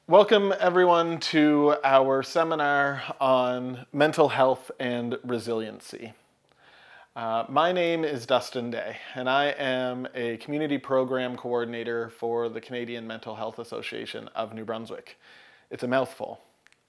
Welcome everyone to our seminar on mental health and resiliency. My name is Dustin Day, and I am a community program coordinator for the Canadian Mental Health Association of New Brunswick. It's a mouthful,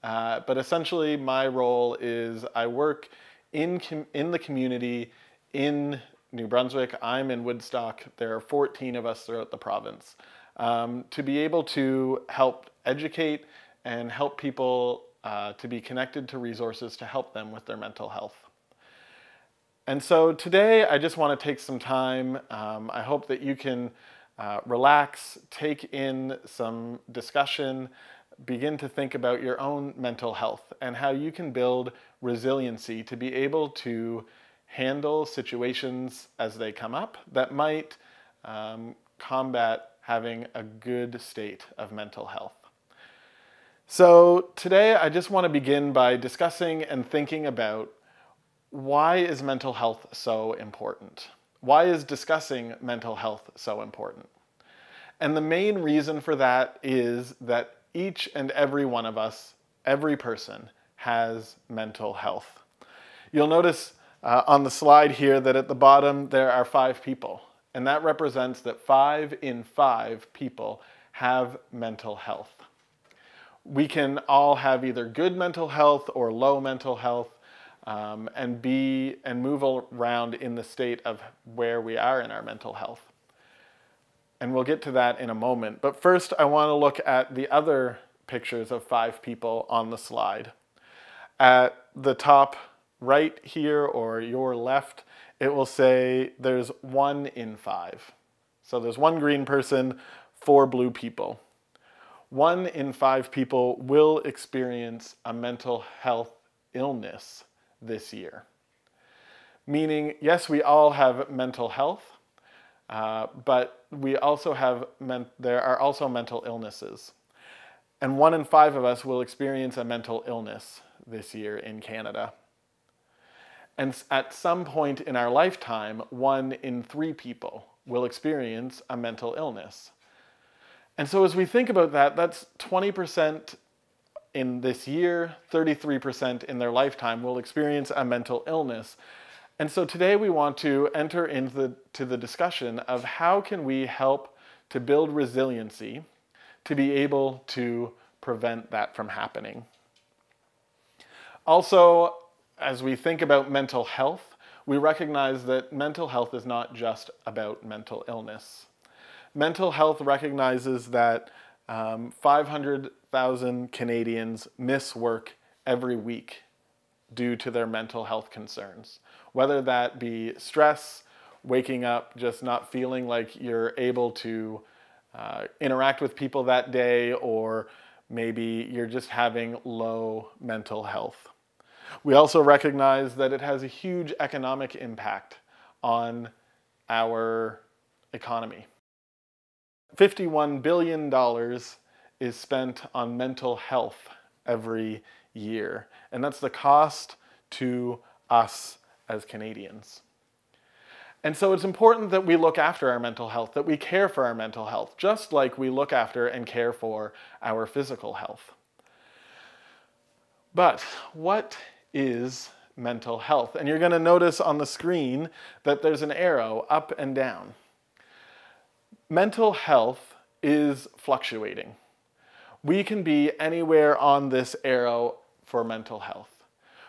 but essentially my role is I work in the community in New Brunswick. I'm in Woodstock. There are 14 of us throughout the province. To be able to help educate and help people to be connected to resources to help them with their mental health. And so today I just want to take some time. I hope that you can relax, take in some discussion, begin to think about your own mental health and how you can build resiliency to be able to handle situations as they come up that might combat having a good state of mental health. So today I just want to begin by discussing and thinking about why is mental health so important? Why is discussing mental health so important? And the main reason for that is that each and every one of us, every person, has mental health. You'll notice on the slide here that at the bottom there are 5 people. And that represents that 5 in 5 people have mental health. We can all have either good mental health or low mental health and move around in the state of where we are in our mental health. And we'll get to that in a moment. But first, I want to look at the other pictures of 5 people on the slide. At the top right here, or your left, it will say there's 1 in 5. So there's 1 green person, 4 blue people. 1 in 5 people will experience a mental health illness this year. Meaning, yes, we all have mental health, but there are also mental illnesses. And 1 in 5 of us will experience a mental illness this year in Canada. And at some point in our lifetime, 1 in 3 people will experience a mental illness. And so as we think about that, that's 20% in this year, 33% in their lifetime will experience a mental illness. And so today we want to enter into the discussion of how can we help to build resiliency to be able to prevent that from happening. Also, as we think about mental health, we recognize that mental health is not just about mental illness. Mental health recognizes that 500,000 Canadians miss work every week due to their mental health concerns. Whether that be stress, waking up just not feeling like you're able to interact with people that day, or maybe you're just having low mental health. We also recognize that it has a huge economic impact on our economy. $51 billion is spent on mental health every year, and that's the cost to us as Canadians. And so it's important that we look after our mental health, that we care for our mental health, just like we look after and care for our physical health. But what is mental health? And you're going to notice on the screen that there's an arrow up and down. Mental health is fluctuating. We can be anywhere on this arrow for mental health.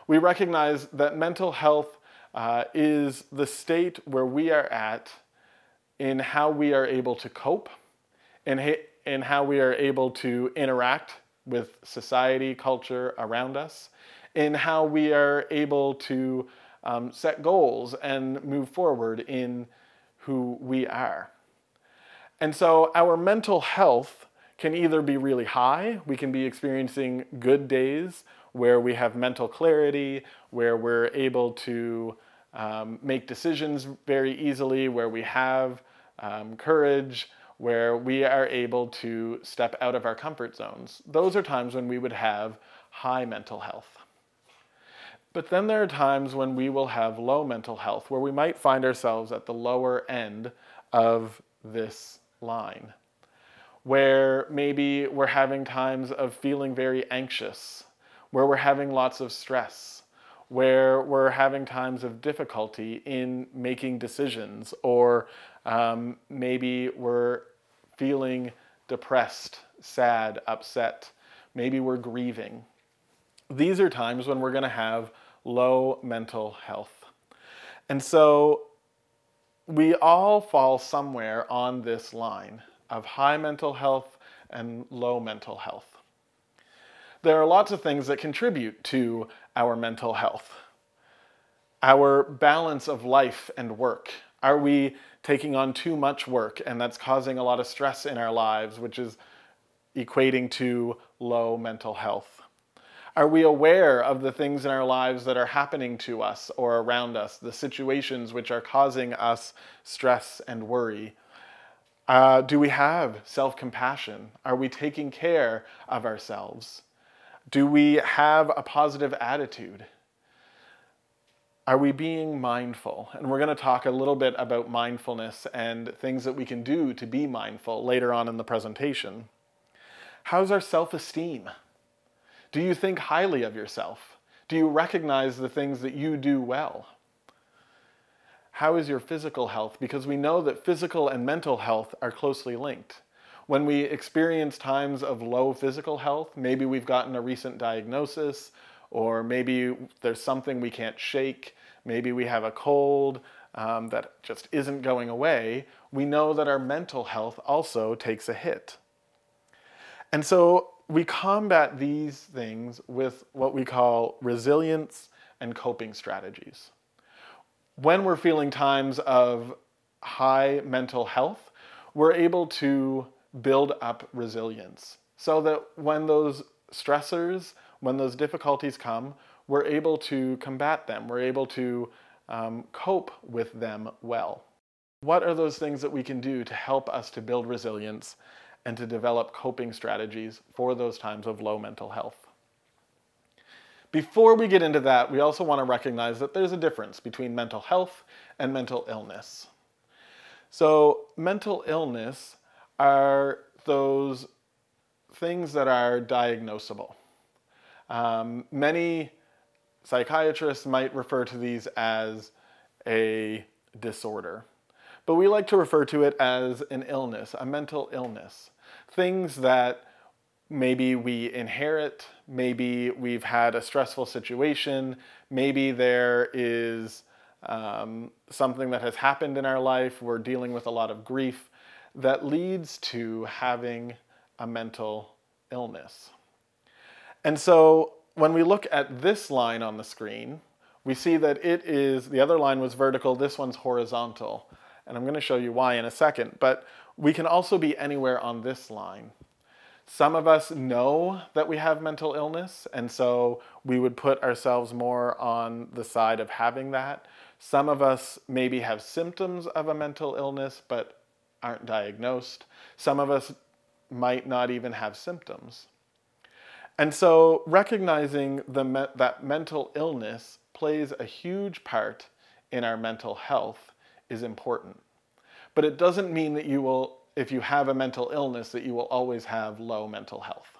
We recognize that mental health is the state where we are at in how we are able to cope, in how we are able to interact with society, culture around us, in how we are able to set goals and move forward in who we are. And so our mental health can either be really high, we can be experiencing good days where we have mental clarity, where we're able to make decisions very easily, where we have courage, where we are able to step out of our comfort zones. Those are times when we would have high mental health. But then there are times when we will have low mental health, where we might find ourselves at the lower end of this line, where maybe we're having times of feeling very anxious, where we're having lots of stress, where we're having times of difficulty in making decisions, or maybe we're feeling depressed, sad, upset. Maybe we're grieving. These are times when we're going to have low mental health. And so we all fall somewhere on this line of high mental health and low mental health. There are lots of things that contribute to our mental health. Our balance of life and work. Are we taking on too much work and that's causing a lot of stress in our lives, which is equating to low mental health? Are we aware of the things in our lives that are happening to us or around us, the situations which are causing us stress and worry? Do we have self-compassion? Are we taking care of ourselves? Do we have a positive attitude? Are we being mindful? And we're going to talk a little bit about mindfulness and things that we can do to be mindful later on in the presentation. How's our self-esteem? Do you think highly of yourself? Do you recognize the things that you do well? How is your physical health? Because we know that physical and mental health are closely linked. When we experience times of low physical health, maybe we've gotten a recent diagnosis, or maybe there's something we can't shake, maybe we have a cold that just isn't going away, we know that our mental health also takes a hit. And so we combat these things with what we call resilience and coping strategies. When we're feeling times of high mental health, we're able to build up resilience so that when those stressors, when those difficulties come, we're able to combat them. We're able to cope with them well. What are those things that we can do to help us to build resilience and to develop coping strategies for those times of low mental health? Before we get into that, we also want to recognize that there's a difference between mental health and mental illness. So mental illness are those things that are diagnosable. Many psychiatrists might refer to these as a disorder, but we like to refer to it as an illness, a mental illness. Things that maybe we inherit, maybe we've had a stressful situation, maybe there is something that has happened in our life, we're dealing with a lot of grief, that leads to having a mental illness. And so when we look at this line on the screen, we see that it is, the other line was vertical, this one's horizontal. And I'm going to show you why in a second, but we can also be anywhere on this line. Some of us know that we have mental illness, and so we would put ourselves more on the side of having that. Some of us maybe have symptoms of a mental illness, but aren't diagnosed. Some of us might not even have symptoms. And so recognizing that mental illness plays a huge part in our mental health is important. But it doesn't mean that you will, if you have a mental illness, that you will always have low mental health.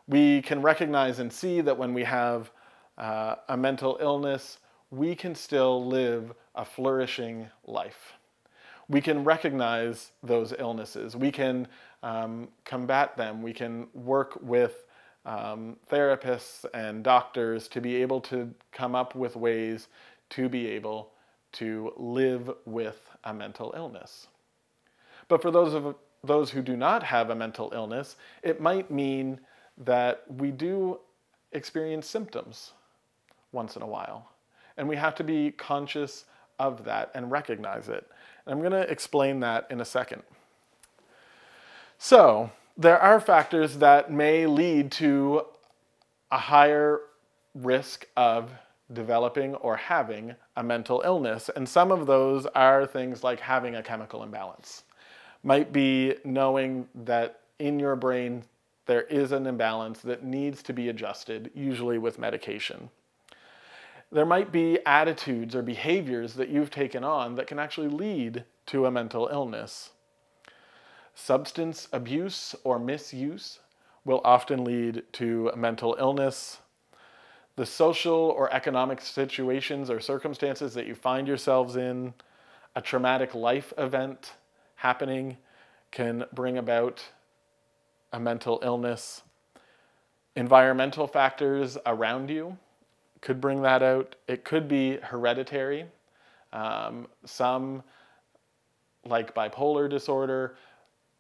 We can recognize and see that when we have a mental illness, we can still live a flourishing life. We can recognize those illnesses. We can combat them. We can work with therapists and doctors to be able to come up with ways to be able to live with a mental illness. But for those who do not have a mental illness, it might mean that we do experience symptoms once in a while. And we have to be conscious of that and recognize it. And I'm going to explain that in a second. So there are factors that may lead to a higher risk of developing or having a mental illness. And some of those are things like having a chemical imbalance. Might be knowing that in your brain there is an imbalance that needs to be adjusted, usually with medication. There might be attitudes or behaviors that you've taken on that can actually lead to a mental illness. Substance abuse or misuse will often lead to mental illness. The social or economic situations or circumstances that you find yourselves in, a traumatic life event happening can bring about a mental illness. Environmental factors around you could bring that out. It could be hereditary. Some, like bipolar disorder,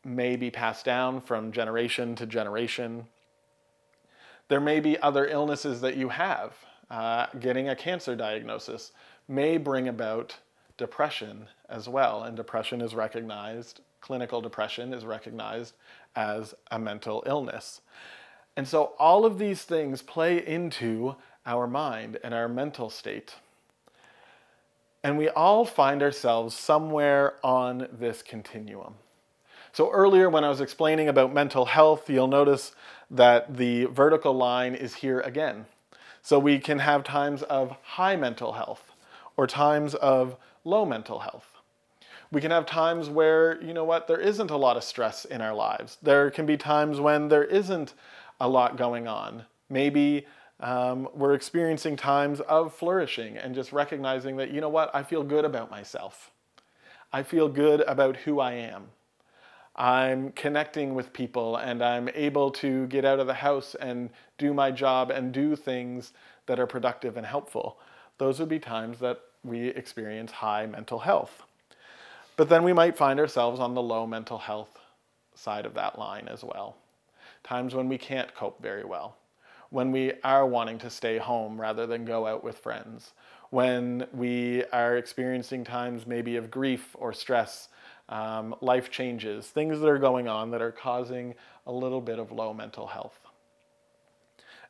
may be passed down from generation to generation. There may be other illnesses that you have. Getting a cancer diagnosis may bring about depression as well, and depression is recognized, clinical depression is recognized as a mental illness. And so all of these things play into our mind and our mental state. And we all find ourselves somewhere on this continuum. So earlier when I was explaining about mental health, you'll notice that the vertical line is here again. So we can have times of high mental health or times of low mental health. We can have times where, you know what, there isn't a lot of stress in our lives. There can be times when there isn't a lot going on. Maybe we're experiencing times of flourishing and just recognizing that, you know what, I feel good about myself. I feel good about who I am. I'm connecting with people and I'm able to get out of the house and do my job and do things that are productive and helpful. Those would be times that we experience high mental health. But then we might find ourselves on the low mental health side of that line as well. Times when we can't cope very well. When we are wanting to stay home rather than go out with friends. When we are experiencing times maybe of grief or stress, life changes, things that are going on that are causing a little bit of low mental health.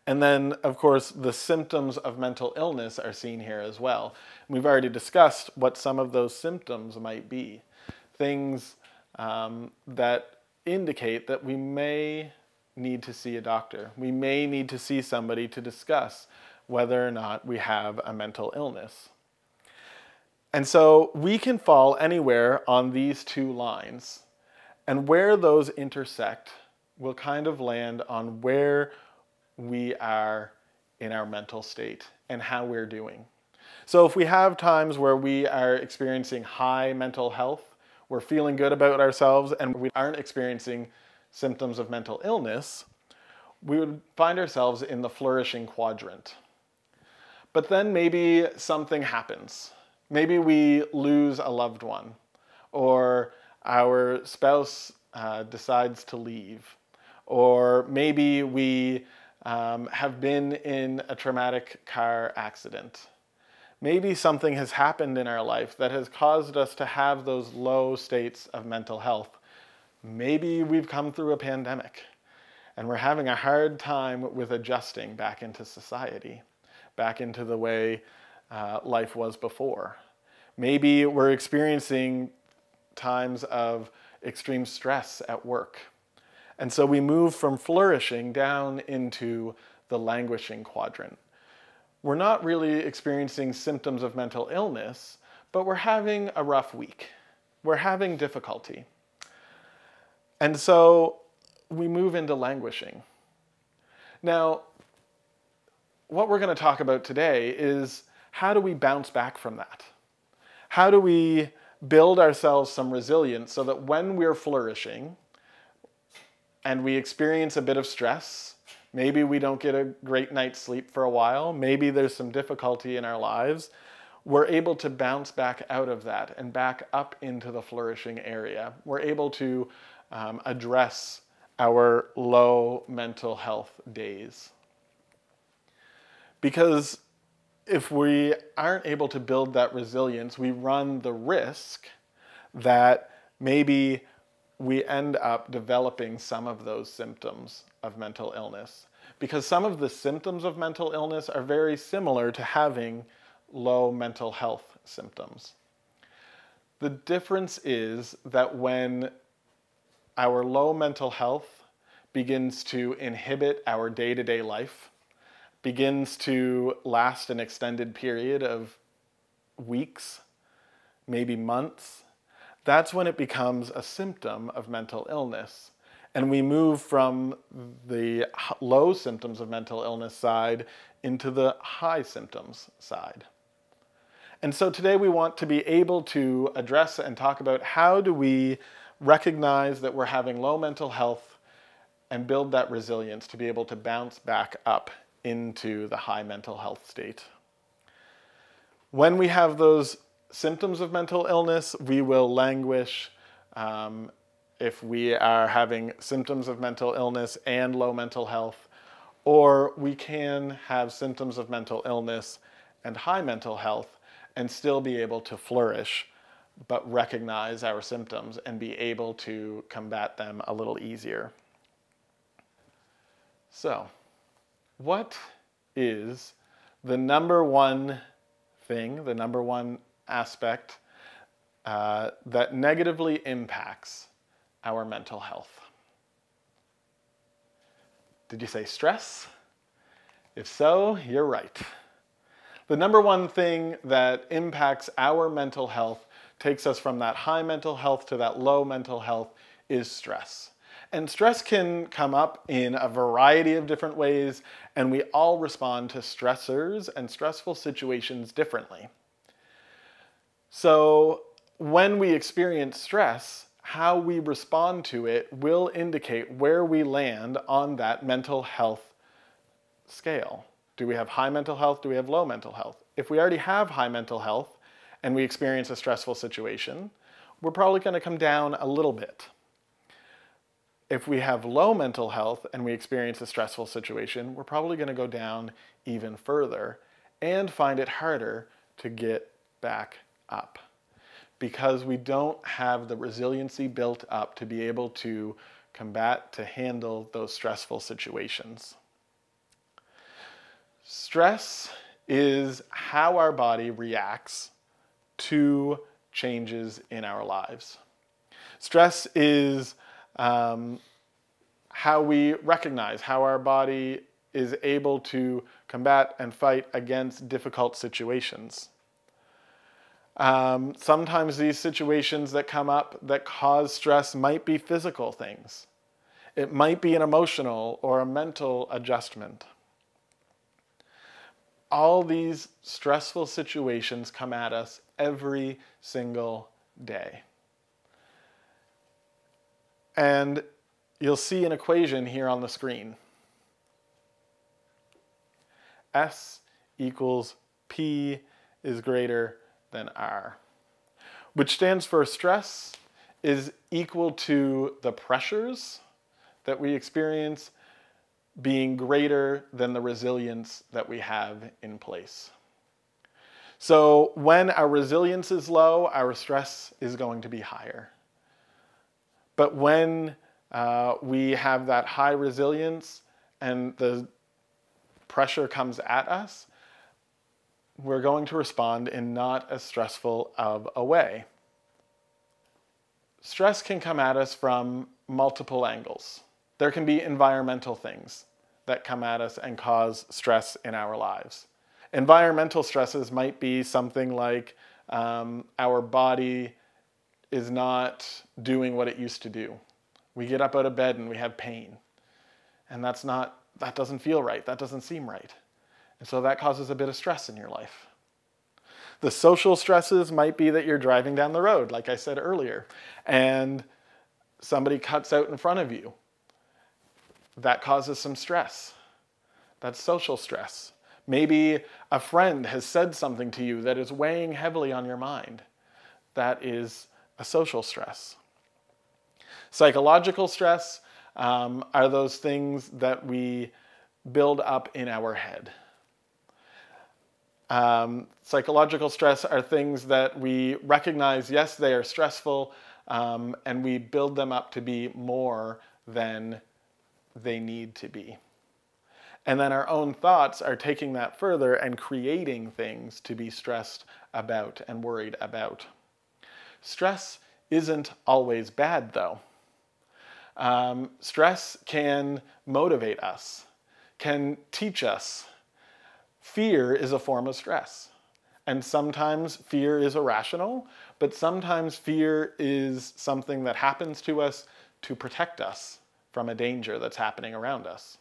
And then, of course, the symptoms of mental illness are seen here as well. We've already discussed what some of those symptoms might be. Things that indicate that we may need to see a doctor. We may need to see somebody to discuss whether or not we have a mental illness. And so we can fall anywhere on these two lines. And where those intersect will kind of land on where we are in our mental state and how we're doing. So if we have times where we are experiencing high mental health, we're feeling good about ourselves, and we aren't experiencing symptoms of mental illness, we would find ourselves in the flourishing quadrant. But then maybe something happens. Maybe we lose a loved one, or our spouse decides to leave, or maybe we have been in a traumatic car accident. Maybe something has happened in our life that has caused us to have those low states of mental health. Maybe we've come through a pandemic and we're having a hard time with adjusting back into society, back into the way life was before. Maybe we're experiencing times of extreme stress at work. And so we move from flourishing down into the languishing quadrant. We're not really experiencing symptoms of mental illness, but we're having a rough week. We're having difficulty. And so we move into languishing. Now, what we're going to talk about today is how do we bounce back from that? How do we build ourselves some resilience so that when we're flourishing and we experience a bit of stress, maybe we don't get a great night's sleep for a while, maybe there's some difficulty in our lives, we're able to bounce back out of that and back up into the flourishing area. We're able to address our low mental health days. Because if we aren't able to build that resilience, we run the risk that maybe we end up developing some of those symptoms of mental illness. Because some of the symptoms of mental illness are very similar to having low mental health symptoms. The difference is that when our low mental health begins to inhibit our day-to-day life, begins to last an extended period of weeks, maybe months, that's when it becomes a symptom of mental illness. And we move from the low symptoms of mental illness side into the high symptoms side. And so today we want to be able to address and talk about how do we recognize that we're having low mental health and build that resilience to be able to bounce back up into the high mental health state. When we have those symptoms of mental illness, we will languish. If we are having symptoms of mental illness and low mental health, or we can have symptoms of mental illness and high mental health and still be able to flourish, but recognize our symptoms and be able to combat them a little easier. So, what is the number one thing, the number one aspect that negatively impacts our mental health? Did you say stress? If so, you're right. The number one thing that impacts our mental health, takes us from that high mental health to that low mental health, is stress. And stress can come up in a variety of different ways, and we all respond to stressors and stressful situations differently. So when we experience stress, how we respond to it will indicate where we land on that mental health scale. Do we have high mental health? Do we have low mental health? If we already have high mental health and we experience a stressful situation, we're probably going to come down a little bit. If we have low mental health and we experience a stressful situation, we're probably going to go down even further and find it harder to get back up, because we don't have the resiliency built up to be able to combat, to handle those stressful situations. Stress is how our body reacts to changes in our lives. Stress is how we recognize how our body is able to combat and fight against difficult situations. Sometimes these situations that come up that cause stress might be physical things. It might be an emotional or a mental adjustment. All these stressful situations come at us every single day. And you'll see an equation here on the screen. S equals P is greater than R, which stands for stress is equal to the pressures that we experience being greater than the resilience that we have in place. So when our resilience is low, our stress is going to be higher. But when we have that high resilience and the pressure comes at us, we're going to respond in not as stressful of a way. Stress can come at us from multiple angles. There can be environmental things that come at us and cause stress in our lives. Environmental stresses might be something like our body is not doing what it used to do. We get up out of bed and we have pain. And that doesn't feel right. That doesn't seem right. And so that causes a bit of stress in your life. The social stresses might be that you're driving down the road, like I said earlier, and somebody cuts out in front of you. That causes some stress. That's social stress. Maybe a friend has said something to you that is weighing heavily on your mind. That is a social stress. Psychological stress are those things that we build up in our head. Psychological stress are things that we recognize, yes, they are stressful, and we build them up to be more than they need to be. And then our own thoughts are taking that further and creating things to be stressed about and worried about. Stress isn't always bad, though. Stress can motivate us, can teach us. Fear is a form of stress. And sometimes fear is irrational, but sometimes fear is something that happens to us to protect us from a danger that's happening around us.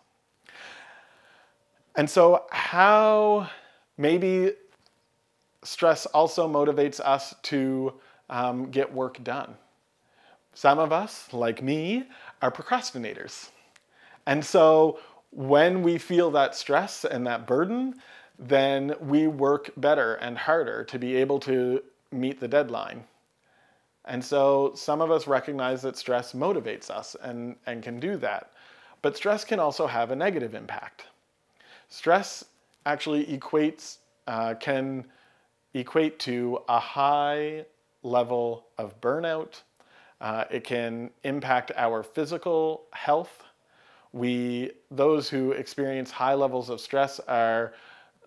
And so how maybe stress also motivates us to get work done. Some of us, like me, are procrastinators. And so when we feel that stress and that burden, then we work better and harder to be able to meet the deadline. And so some of us recognize that stress motivates us and can do that. But stress can also have a negative impact. Stress actually can equate to a high level of burnout. It can impact our physical health. Those who experience high levels of stress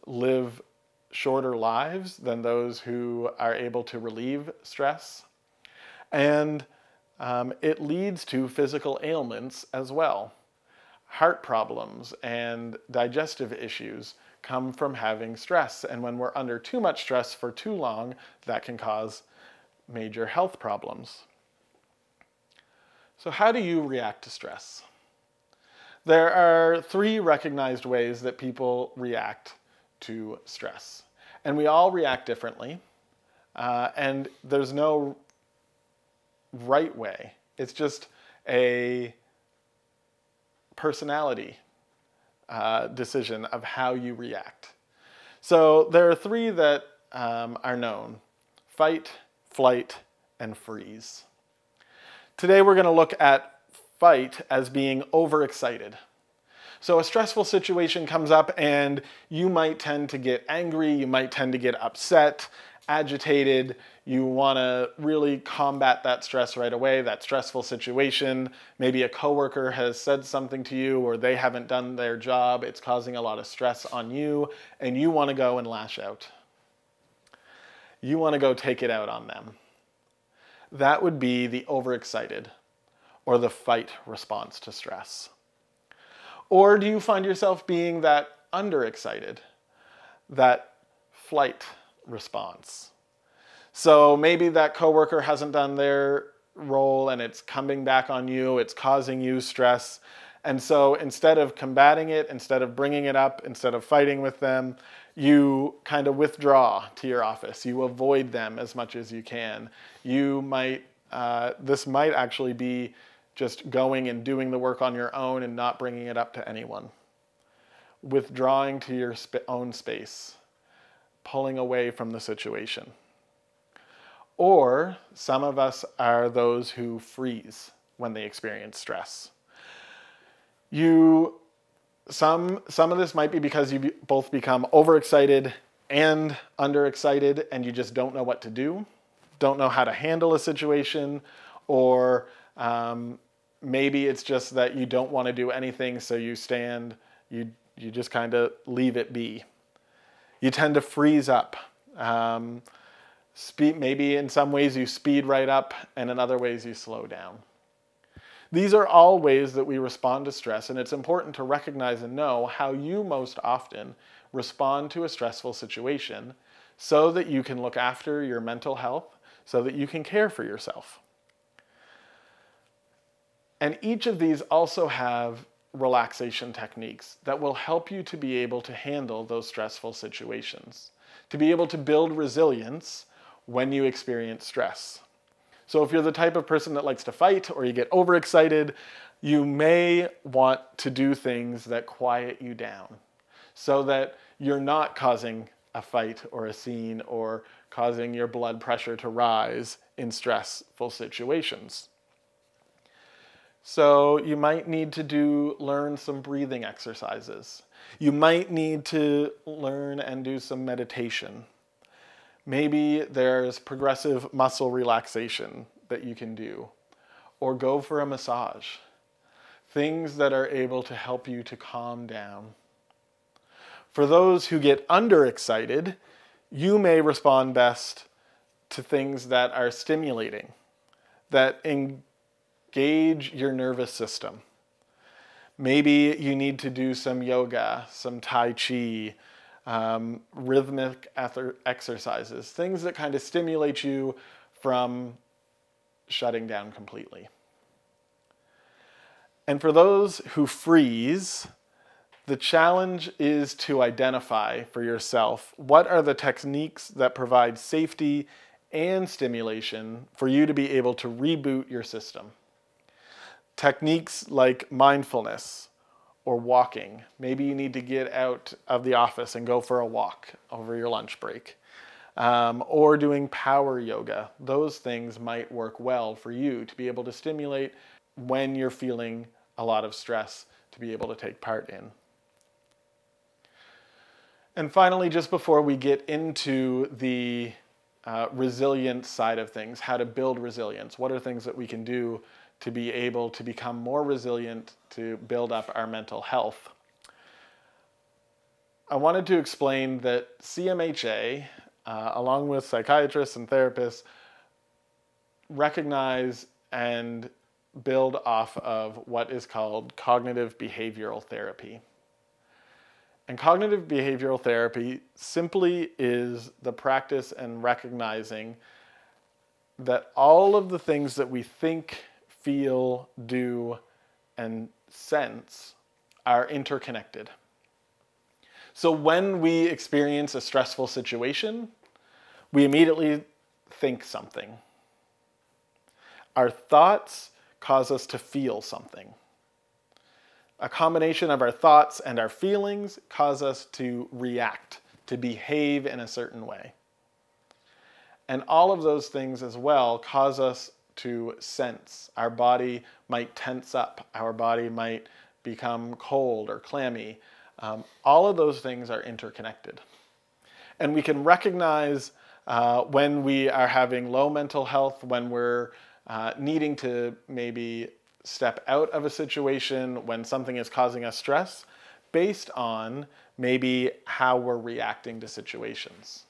live shorter lives than those who are able to relieve stress. And it leads to physical ailments as well. Heart problems and digestive issues come from having stress. And when we're under too much stress for too long, that can cause major health problems. So how do you react to stress? There are 3 recognized ways that people react to stress. And we all react differently. And there's no right way. It's just a personality decision of how you react. So there are 3 that are known: fight, flight, and freeze. Today we're going to look at fight as being overexcited. So a stressful situation comes up and you might tend to get angry, you might tend to get upset, agitated. You want to really combat that stress right away, that stressful situation. Maybe a coworker has said something to you or they haven't done their job. It's causing a lot of stress on you and you want to go and lash out. You want to go take it out on them. That would be the overexcited or the fight response to stress. Or do you find yourself being that underexcited, that flight response? So maybe that coworker hasn't done their role and it's coming back on you, it's causing you stress. And so instead of combating it, instead of bringing it up, instead of fighting with them, you kind of withdraw to your office. You avoid them as much as you can. This might actually be just going and doing the work on your own and not bringing it up to anyone. Withdrawing to your own space, pulling away from the situation. Or some of us are those who freeze when they experience stress. Some of this might be because you both become overexcited and underexcited and you just don't know what to do, don't know how to handle a situation, or maybe it's just that you don't want to do anything, so you just kind of leave it be. You tend to freeze up. Maybe in some ways you speed right up, and in other ways you slow down. These are all ways that we respond to stress, and it's important to recognize and know how you most often respond to a stressful situation so that you can look after your mental health, so that you can care for yourself. And each of these also have relaxation techniques that will help you to be able to handle those stressful situations, to be able to build resilience when you experience stress. So if you're the type of person that likes to fight or you get overexcited, you may want to do things that quiet you down so that you're not causing a fight or a scene or causing your blood pressure to rise in stressful situations. So you might need to learn some breathing exercises. You might need to learn and do some meditation. Maybe there's progressive muscle relaxation that you can do, or go for a massage. Things that are able to help you to calm down. For those who get underexcited, you may respond best to things that are stimulating, that engage your nervous system. Maybe you need to do some yoga, some Tai Chi, rhythmic exercises, things that kind of stimulate you from shutting down completely. And for those who freeze, the challenge is to identify for yourself what are the techniques that provide safety and stimulation for you to be able to reboot your system. Techniques like mindfulness or walking. Maybe you need to get out of the office and go for a walk over your lunch break. Or doing power yoga. Those things might work well for you to be able to stimulate when you're feeling a lot of stress to be able to take part in. And finally, just before we get into the resilience side of things, how to build resilience, what are things that we can do to be able to become more resilient, to build up our mental health? I wanted to explain that CMHA, along with psychiatrists and therapists, recognize and build off of what is called cognitive behavioral therapy. And cognitive behavioral therapy simply is the practice and recognizing that all of the things that we think, feel, do, and sense are interconnected. So when we experience a stressful situation, we immediately think something. Our thoughts cause us to feel something. A combination of our thoughts and our feelings cause us to react, to behave in a certain way. And all of those things as well cause us to sense. Our body might tense up. Our body might become cold or clammy. All of those things are interconnected. And we can recognize when we are having low mental health, when we're needing to maybe step out of a situation, when something is causing us stress, based on maybe how we're reacting to situations.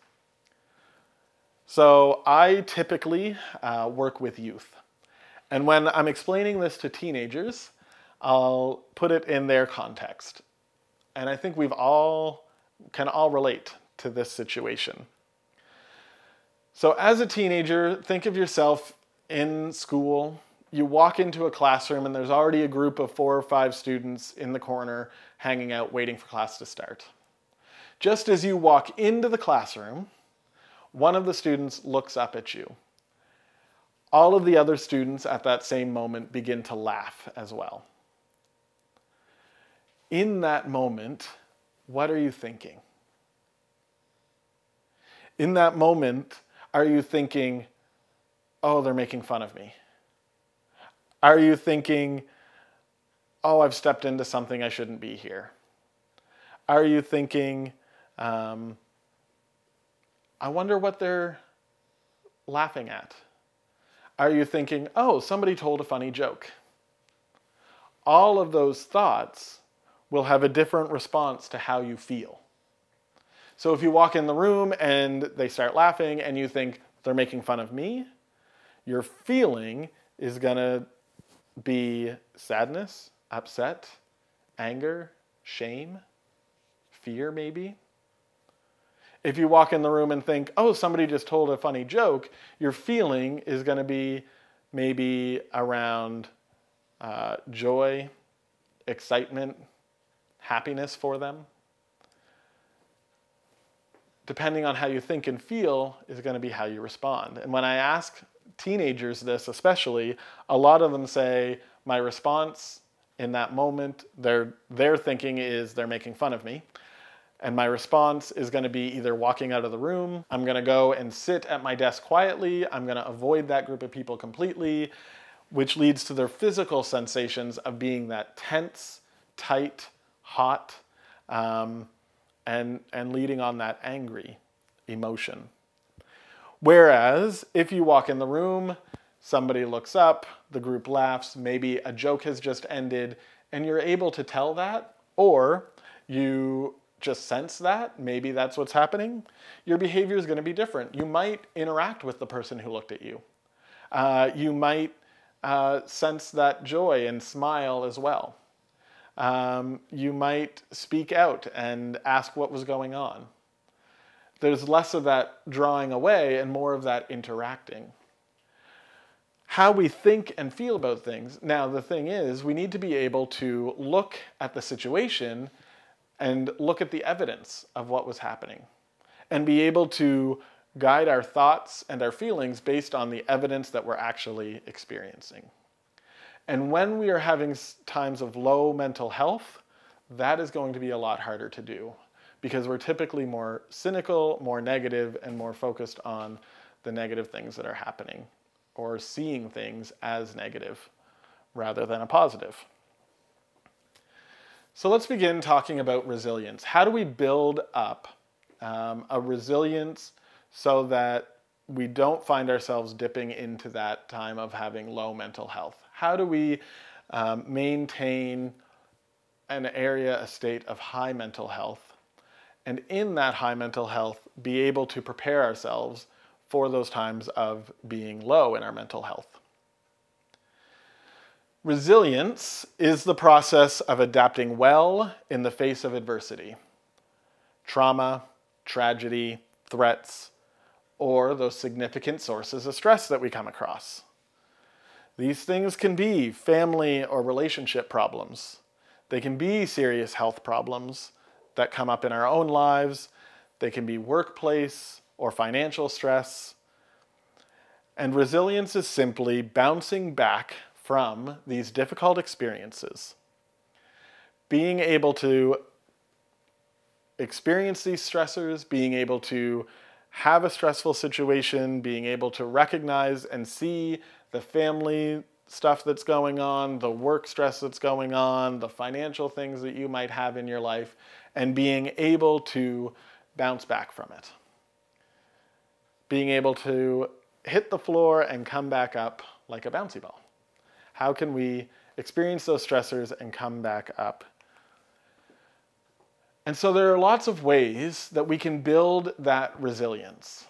So I typically work with youth. And when I'm explaining this to teenagers, I'll put it in their context. And I think we can all relate to this situation. So as a teenager, think of yourself in school. You walk into a classroom and there's already a group of 4 or 5 students in the corner hanging out waiting for class to start. Just as you walk into the classroom, one of the students looks up at you. All of the other students at that same moment begin to laugh as well. In that moment, what are you thinking? In that moment, are you thinking, oh, they're making fun of me? Are you thinking, oh, I've stepped into something, I shouldn't be here? Are you thinking, I wonder what they're laughing at? Are you thinking, oh, somebody told a funny joke? All of those thoughts will have a different response to how you feel. So if you walk in the room and they start laughing and you think they're making fun of me, your feeling is going to be sadness, upset, anger, shame, fear maybe. If you walk in the room and think, oh, somebody just told a funny joke, your feeling is going to be maybe around joy, excitement, happiness for them. Depending on how you think and feel is going to be how you respond. And when I ask teenagers this especially, a lot of them say, my response in that moment, their thinking is they're making fun of me. And my response is going to be either walking out of the room, I'm going to go and sit at my desk quietly, I'm going to avoid that group of people completely, which leads to their physical sensations of being that tense, tight, hot, and leading on that angry emotion. Whereas if you walk in the room, somebody looks up, the group laughs, maybe a joke has just ended, and you're able to tell that, or you just sense that, maybe that's what's happening, your behavior is going to be different. You might interact with the person who looked at you. You might sense that joy and smile as well. You might speak out and ask what was going on. There's less of that drawing away and more of that interacting. how we think and feel about things. Now, the thing is, we need to be able to look at the situation and look at the evidence of what was happening and be able to guide our thoughts and our feelings based on the evidence that we're actually experiencing. And when we are having times of low mental health, that is going to be a lot harder to do because we're typically more cynical, more negative, and more focused on the negative things that are happening or seeing things as negative rather than a positive. So let's begin talking about resilience. How do we build up a resilience so that we don't find ourselves dipping into that time of having low mental health? How do we maintain a state of high mental health, and in that high mental health be able to prepare ourselves for those times of being low in our mental health? Resilience is the process of adapting well in the face of adversity, trauma, tragedy, threats, or those significant sources of stress that we come across. These things can be family or relationship problems. They can be serious health problems that come up in our own lives. They can be workplace or financial stress. And resilience is simply bouncing back from these difficult experiences. Being able to experience these stressors, being able to have a stressful situation, being able to recognize and see the family stuff that's going on, the work stress that's going on, the financial things that you might have in your life, and being able to bounce back from it. Being able to hit the floor and come back up like a bouncy ball. How can we experience those stressors and come back up? And so there are lots of ways that we can build that resilience.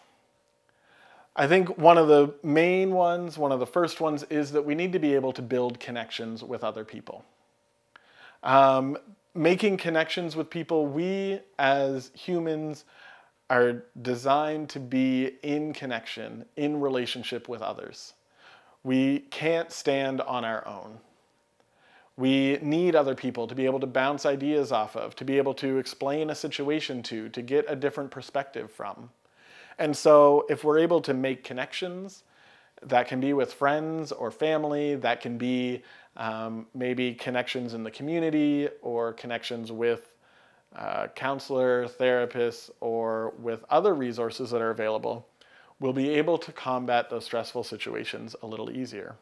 I think one of the main ones, one of the first ones, is that we need to be able to build connections with other people. Making connections with people, we as humans are designed to be in connection, in relationship with others. We can't stand on our own. We need other people to be able to bounce ideas off of, to be able to explain a situation to get a different perspective from. And so if we're able to make connections, that can be with friends or family, that can be maybe connections in the community or connections with counselor, therapists, or with other resources that are available, we'll be able to combat those stressful situations a little easier.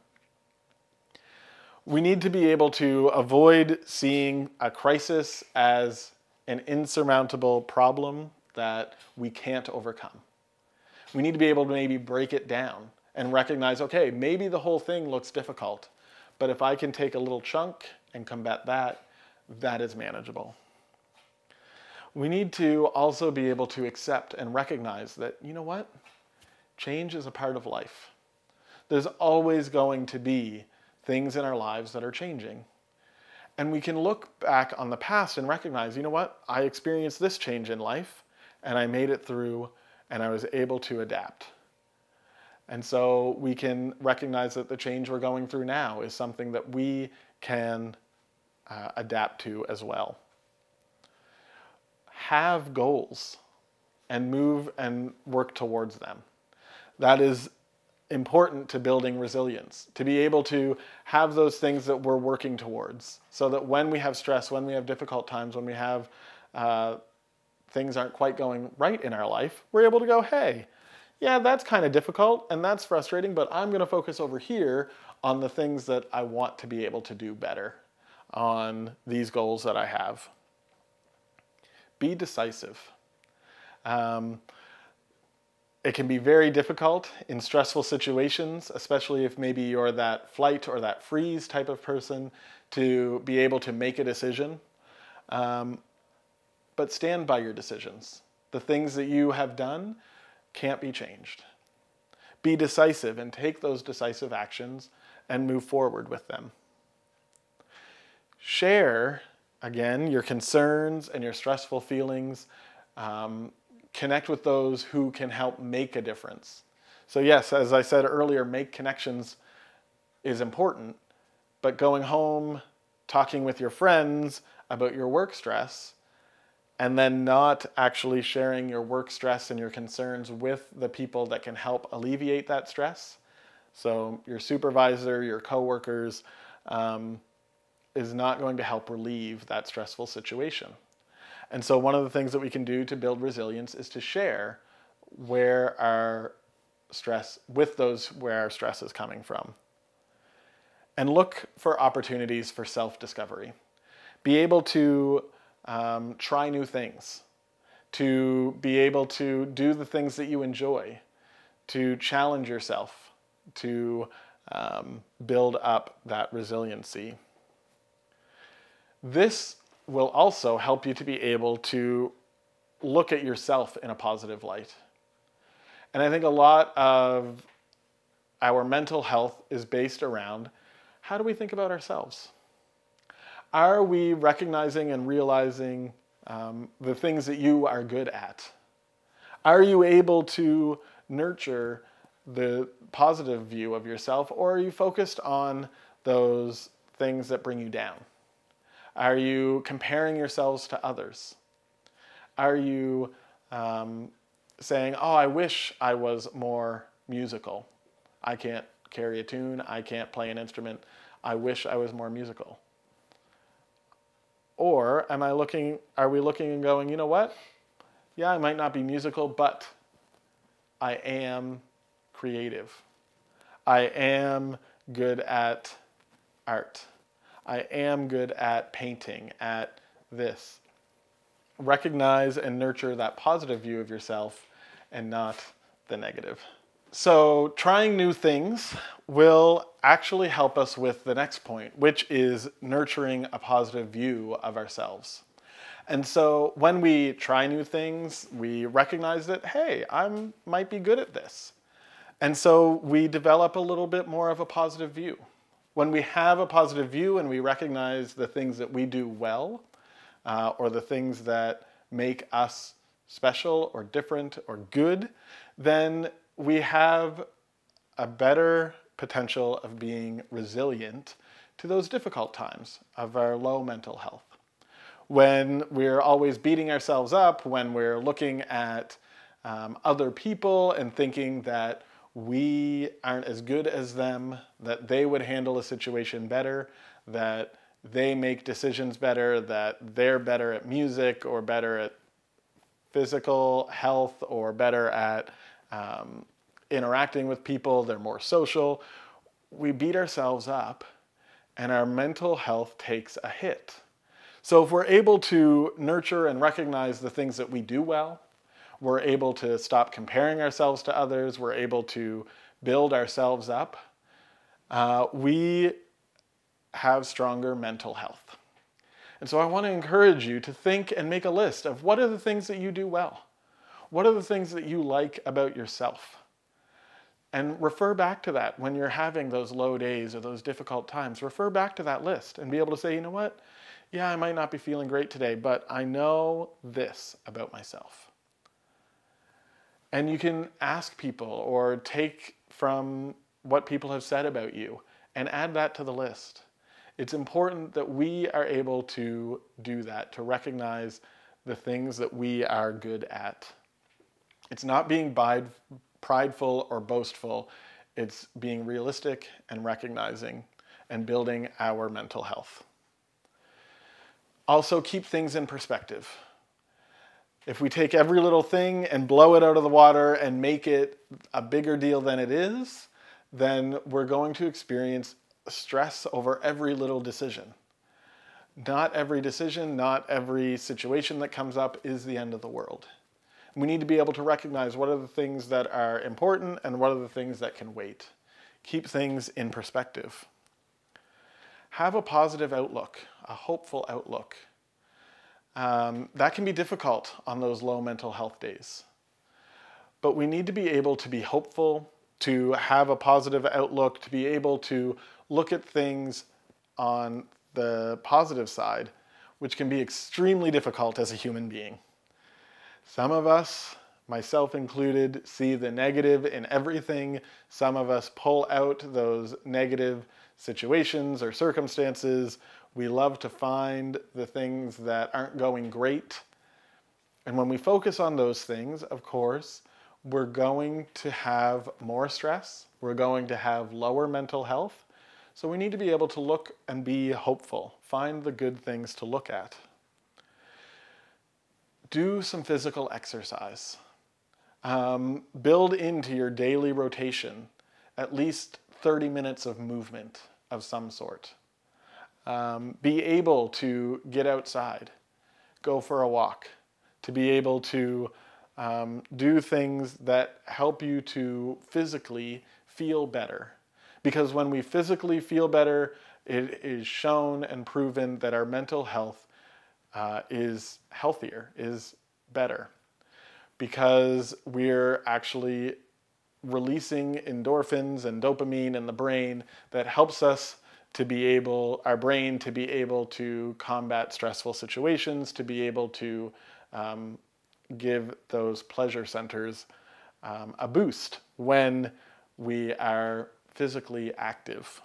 We need to be able to avoid seeing a crisis as an insurmountable problem that we can't overcome. We need to be able to maybe break it down and recognize, okay, maybe the whole thing looks difficult, but if I can take a little chunk and combat that, that is manageable. We need to also be able to accept and recognize that, you know what? Change is a part of life. There's always going to be things in our lives that are changing. And we can look back on the past and recognize, you know what? I experienced this change in life and I made it through and I was able to adapt. And so we can recognize that the change we're going through now is something that we can adapt to as well. Have goals and move and work towards them. That is important to building resilience, to be able to have those things that we're working towards so that when we have stress, when we have difficult times, when we have things aren't quite going right in our life, we're able to go, hey, yeah, that's kind of difficult and that's frustrating, but I'm going to focus over here on the things that I want to be able to do better, on these goals that I have. Be decisive. It can be very difficult in stressful situations, especially if maybe you're that flight or that freeze type of person, to be able to make a decision. But stand by your decisions. The things that you have done can't be changed. Be decisive and take those decisive actions and move forward with them. Share, again, your concerns and your stressful feelings. Connect with those who can help make a difference. So yes, as I said earlier, make connections is important, but going home, talking with your friends about your work stress, and then not actually sharing your work stress and your concerns with the people that can help alleviate that stress. So your supervisor, your coworkers, is not going to help relieve that stressful situation. And so one of the things that we can do to build resilience is to share where our stress is coming from. And look for opportunities for self-discovery. Be able to try new things, to be able to do the things that you enjoy, to challenge yourself, to build up that resiliency. This will also help you to be able to look at yourself in a positive light. And I think a lot of our mental health is based around, how do we think about ourselves? Are we recognizing and realizing the things that you are good at? Are you able to nurture the positive view of yourself, or are you focused on those things that bring you down? Are you comparing yourselves to others? Are you saying, oh, I wish I was more musical. I can't carry a tune. I can't play an instrument. I wish I was more musical. Or are we looking and going, you know what? Yeah, I might not be musical, but I am creative. I am good at art. I am good at painting, at this. Recognize and nurture that positive view of yourself and not the negative. So trying new things will actually help us with the next point, which is nurturing a positive view of ourselves. And so when we try new things, we recognize that, hey, I might be good at this. And so we develop a little bit more of a positive view. When we have a positive view and we recognize the things that we do well, or the things that make us special or different or good, then we have a better potential of being resilient to those difficult times of our low mental health. When we're always beating ourselves up, when we're looking at other people and thinking that we aren't as good as them, that they would handle a situation better, that they make decisions better, that they're better at music or better at physical health or better at interacting with people, they're more social. We beat ourselves up and our mental health takes a hit. So if we're able to nurture and recognize the things that we do well, we're able to stop comparing ourselves to others, we're able to build ourselves up, we have stronger mental health. And so I want to encourage you to think and make a list of what are the things that you do well? What are the things that you like about yourself? And refer back to that when you're having those low days or those difficult times. Refer back to that list and be able to say, you know what? Yeah, I might not be feeling great today, but I know this about myself. And you can ask people or take from what people have said about you and add that to the list. It's important that we are able to do that, to recognize the things that we are good at. It's not being prideful or boastful. It's being realistic and recognizing and building our mental health. Also, keep things in perspective. If we take every little thing and blow it out of the water and make it a bigger deal than it is, then we're going to experience stress over every little decision. Not every decision, not every situation that comes up is the end of the world. We need to be able to recognize what are the things that are important and what are the things that can wait. Keep things in perspective. Have a positive outlook, a hopeful outlook. That can be difficult on those low mental health days. But we need to be able to be hopeful, to have a positive outlook, to be able to look at things on the positive side, which can be extremely difficult as a human being. Some of us myself included, see the negative in everything. Some of us pull out those negative situations or circumstances. We love to find the things that aren't going great. And when we focus on those things, of course, we're going to have more stress. We're going to have lower mental health. So we need to be able to look and be hopeful. Find the good things to look at. Do some physical exercise. Build into your daily rotation at least 30 minutes of movement of some sort. Be able to get outside, go for a walk, to be able to do things that help you to physically feel better. Because when we physically feel better, it is shown and proven that our mental health is healthier, is better. Because we're actually releasing endorphins and dopamine in the brain that helps us to be able, our brain to be able to combat stressful situations, to be able to give those pleasure centers a boost when we are physically active.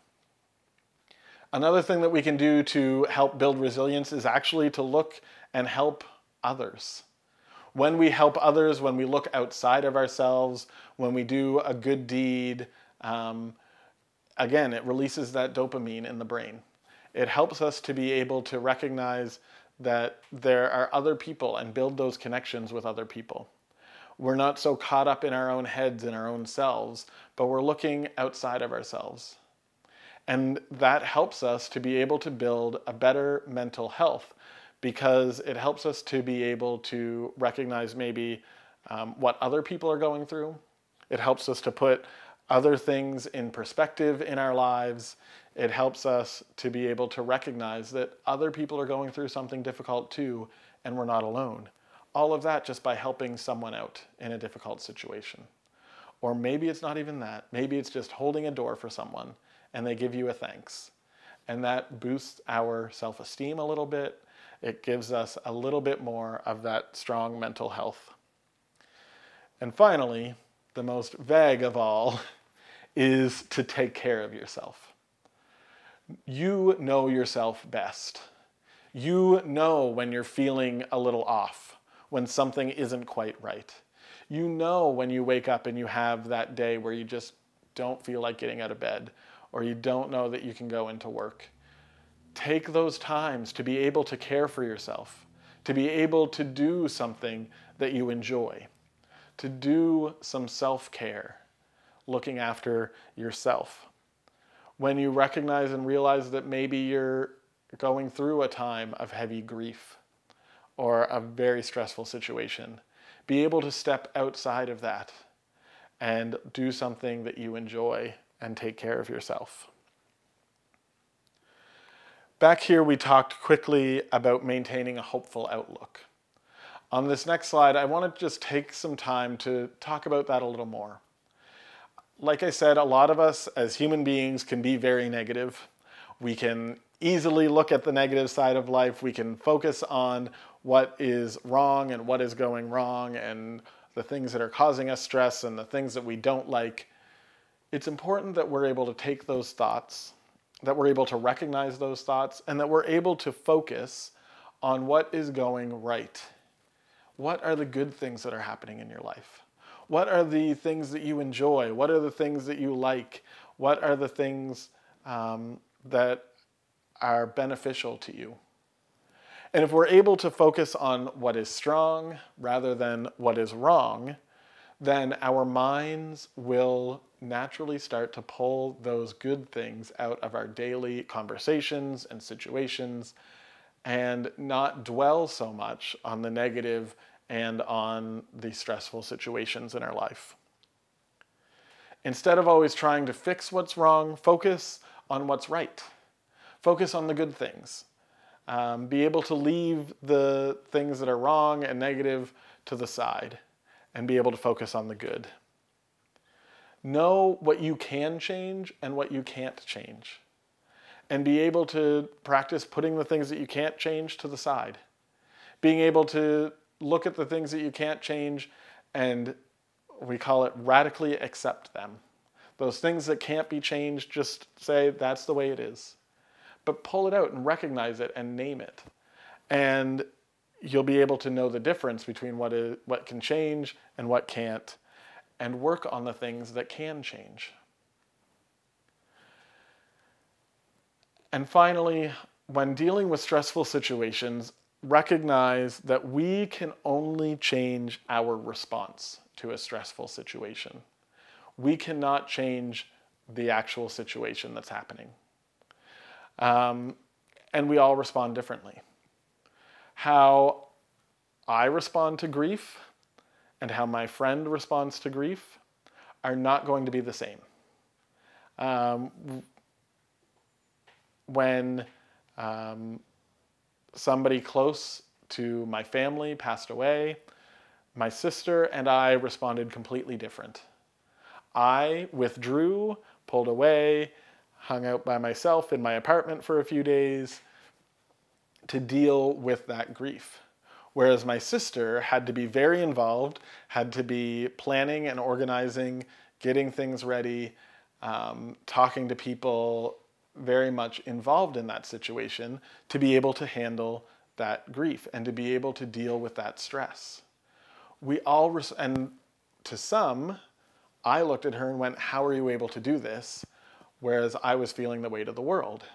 Another thing that we can do to help build resilience is actually to look and help others. When we help others, when we look outside of ourselves, when we do a good deed, again, it releases that dopamine in the brain. It helps us to be able to recognize that there are other people and build those connections with other people. We're not so caught up in our own heads, in our own selves, but we're looking outside of ourselves. And that helps us to be able to build a better mental health, because it helps us to be able to recognize maybe what other people are going through. It helps us to put other things in perspective in our lives. It helps us to be able to recognize that other people are going through something difficult too, and we're not alone. All of that just by helping someone out in a difficult situation. Or maybe it's not even that. Maybe it's just holding a door for someone and they give you a thanks. And that boosts our self-esteem a little bit. It gives us a little bit more of that strong mental health. And finally, the most vague of all is to take care of yourself. You know yourself best. You know when you're feeling a little off, when something isn't quite right. You know when you wake up and you have that day where you just don't feel like getting out of bed, or you don't know that you can go into work. Take those times to be able to care for yourself, to be able to do something that you enjoy, to do some self-care, looking after yourself. When you recognize and realize that maybe you're going through a time of heavy grief or a very stressful situation, be able to step outside of that and do something that you enjoy and take care of yourself. Back here, we talked quickly about maintaining a hopeful outlook. On this next slide, I want to just take some time to talk about that a little more. Like I said, a lot of us as human beings can be very negative. We can easily look at the negative side of life. We can focus on what is wrong and what is going wrong and the things that are causing us stress and the things that we don't like. It's important that we're able to take those thoughts, that we're able to recognize those thoughts, and that we're able to focus on what is going right. What are the good things that are happening in your life? What are the things that you enjoy? What are the things that you like? What are the things that are beneficial to you? And if we're able to focus on what is strong rather than what is wrong, then our minds will naturally start to pull those good things out of our daily conversations and situations and not dwell so much on the negative and on the stressful situations in our life. Instead of always trying to fix what's wrong, focus on what's right. Focus on the good things. Be able to leave the things that are wrong and negative to the side and be able to focus on the good. Know what you can change and what you can't change. And be able to practice putting the things that you can't change to the side. Being able to look at the things that you can't change and we call it radically accept them. Those things that can't be changed, just say that's the way it is. But pull it out and recognize it and name it. And you'll be able to know the difference between what can change and what can't, and work on the things that can change. And finally, when dealing with stressful situations, recognize that we can only change our response to a stressful situation. We cannot change the actual situation that's happening. And we all respond differently. How I respond to grief and how my friend responds to grief are not going to be the same. When somebody close to my family passed away, my sister and I responded completely different. I withdrew, pulled away, hung out by myself in my apartment for a few days to deal with that grief. Whereas my sister had to be very involved, had to be planning and organizing, getting things ready, talking to people, very much involved in that situation to be able to handle that grief and to be able to deal with that stress. We all, and to some, I looked at her and went, how are you able to do this? Whereas I was feeling the weight of the world.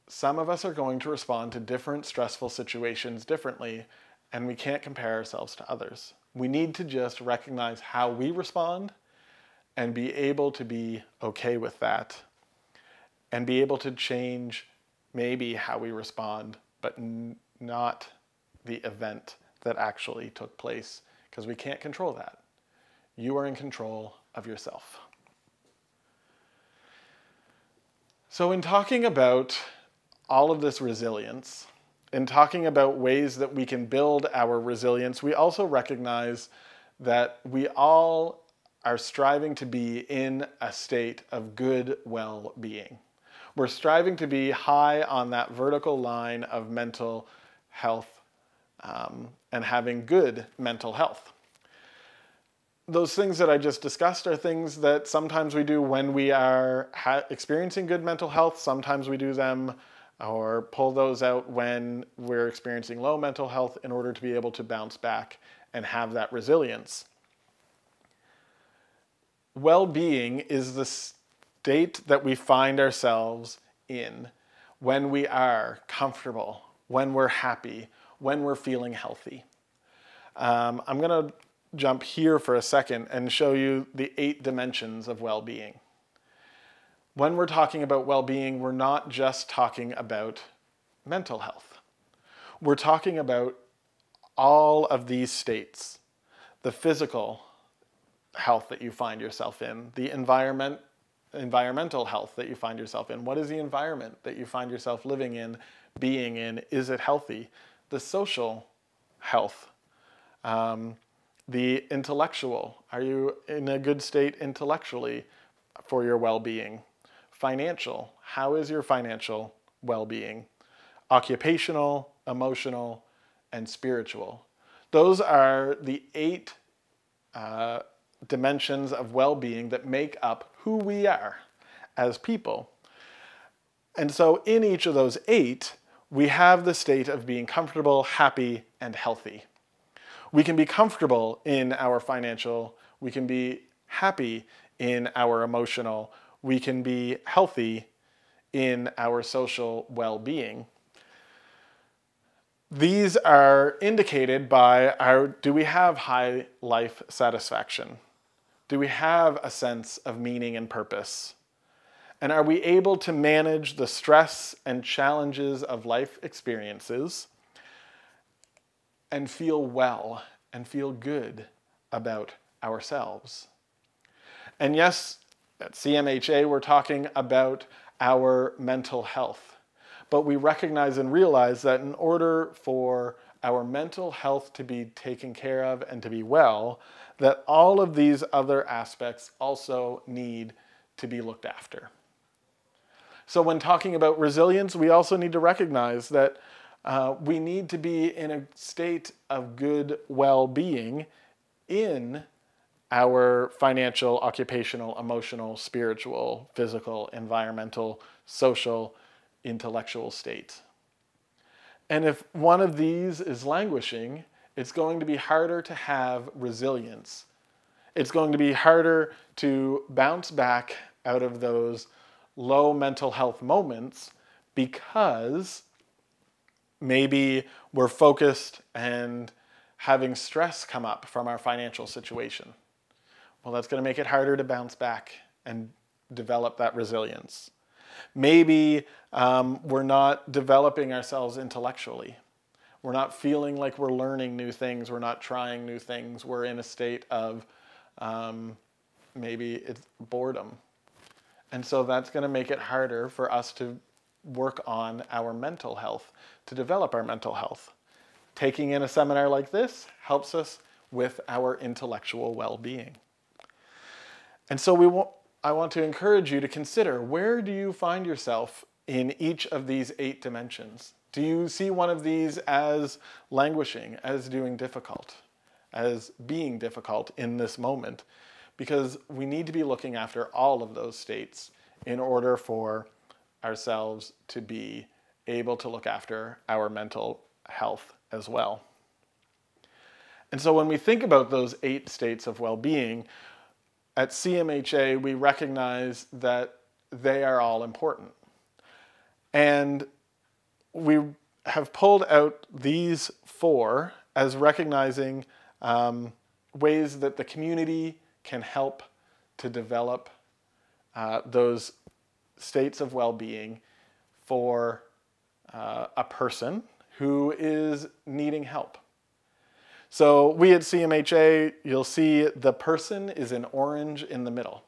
Some of us are going to respond to different stressful situations differently, and we can't compare ourselves to others. We need to just recognize how we respond and be able to be okay with that and be able to change maybe how we respond, but not the event that actually took place, because we can't control that. You are in control of yourself. So in talking about all of this resilience, in talking about ways that we can build our resilience, we also recognize that we all are striving to be in a state of good well-being. We're striving to be high on that vertical line of mental health and having good mental health. Those things that I just discussed are things that sometimes we do when we are experiencing good mental health. Sometimes we do them or pull those out when we're experiencing low mental health in order to be able to bounce back and have that resilience. Well-being is the state that we find ourselves in when we are comfortable, when we're happy, when we're feeling healthy. I'm going to jump here for a second and show you the 8 dimensions of well-being. When we're talking about well-being, we're not just talking about mental health. We're talking about all of these states: the physical health that you find yourself in, the environmental health that you find yourself in. What is the environment that you find yourself living in, being in? Is it healthy? The social health. The intellectual. Are you in a good state intellectually for your well-being? Financial. How is your financial well-being? Occupational, emotional, and spiritual. Those are the 8 dimensions of well-being that make up who we are as people. And so in each of those 8, we have the state of being comfortable, happy, and healthy. We can be comfortable in our financial, we can be happy in our emotional, we can be healthy in our social well-being. These are indicated by do we have high life satisfaction? Do we have a sense of meaning and purpose? And are we able to manage the stress and challenges of life experiences and feel well and feel good about ourselves? And yes, at CMHA, we're talking about our mental health. But we recognize and realize that in order for our mental health to be taken care of and to be well, that all of these other aspects also need to be looked after. So when talking about resilience, we also need to recognize that We need to be in a state of good well-being in our financial, occupational, emotional, spiritual, physical, environmental, social, intellectual state. And if one of these is languishing, it's going to be harder to have resilience. It's going to be harder to bounce back out of those low mental health moments because maybe we're focused and having stress come up from our financial situation. Well, that's going to make it harder to bounce back and develop that resilience. Maybe we're not developing ourselves intellectually. We're not feeling like we're learning new things. We're not trying new things. We're in a state of maybe it's boredom. And so that's going to make it harder for us to work on our mental health, to develop our mental health. Taking in a seminar like this helps us with our intellectual well-being. And so I want to encourage you to consider, where do you find yourself in each of these 8 dimensions? Do you see one of these as languishing, as doing difficult, as being difficult in this moment? Because we need to be looking after all of those states in order for ourselves to be able to look after our mental health as well. And so when we think about those 8 states of well-being, at CMHA, we recognize that they are all important. And we have pulled out these 4 as recognizing ways that the community can help to develop those states of well-being for a person who is needing help. So we at CMHA, you'll see the person is in orange in the middle.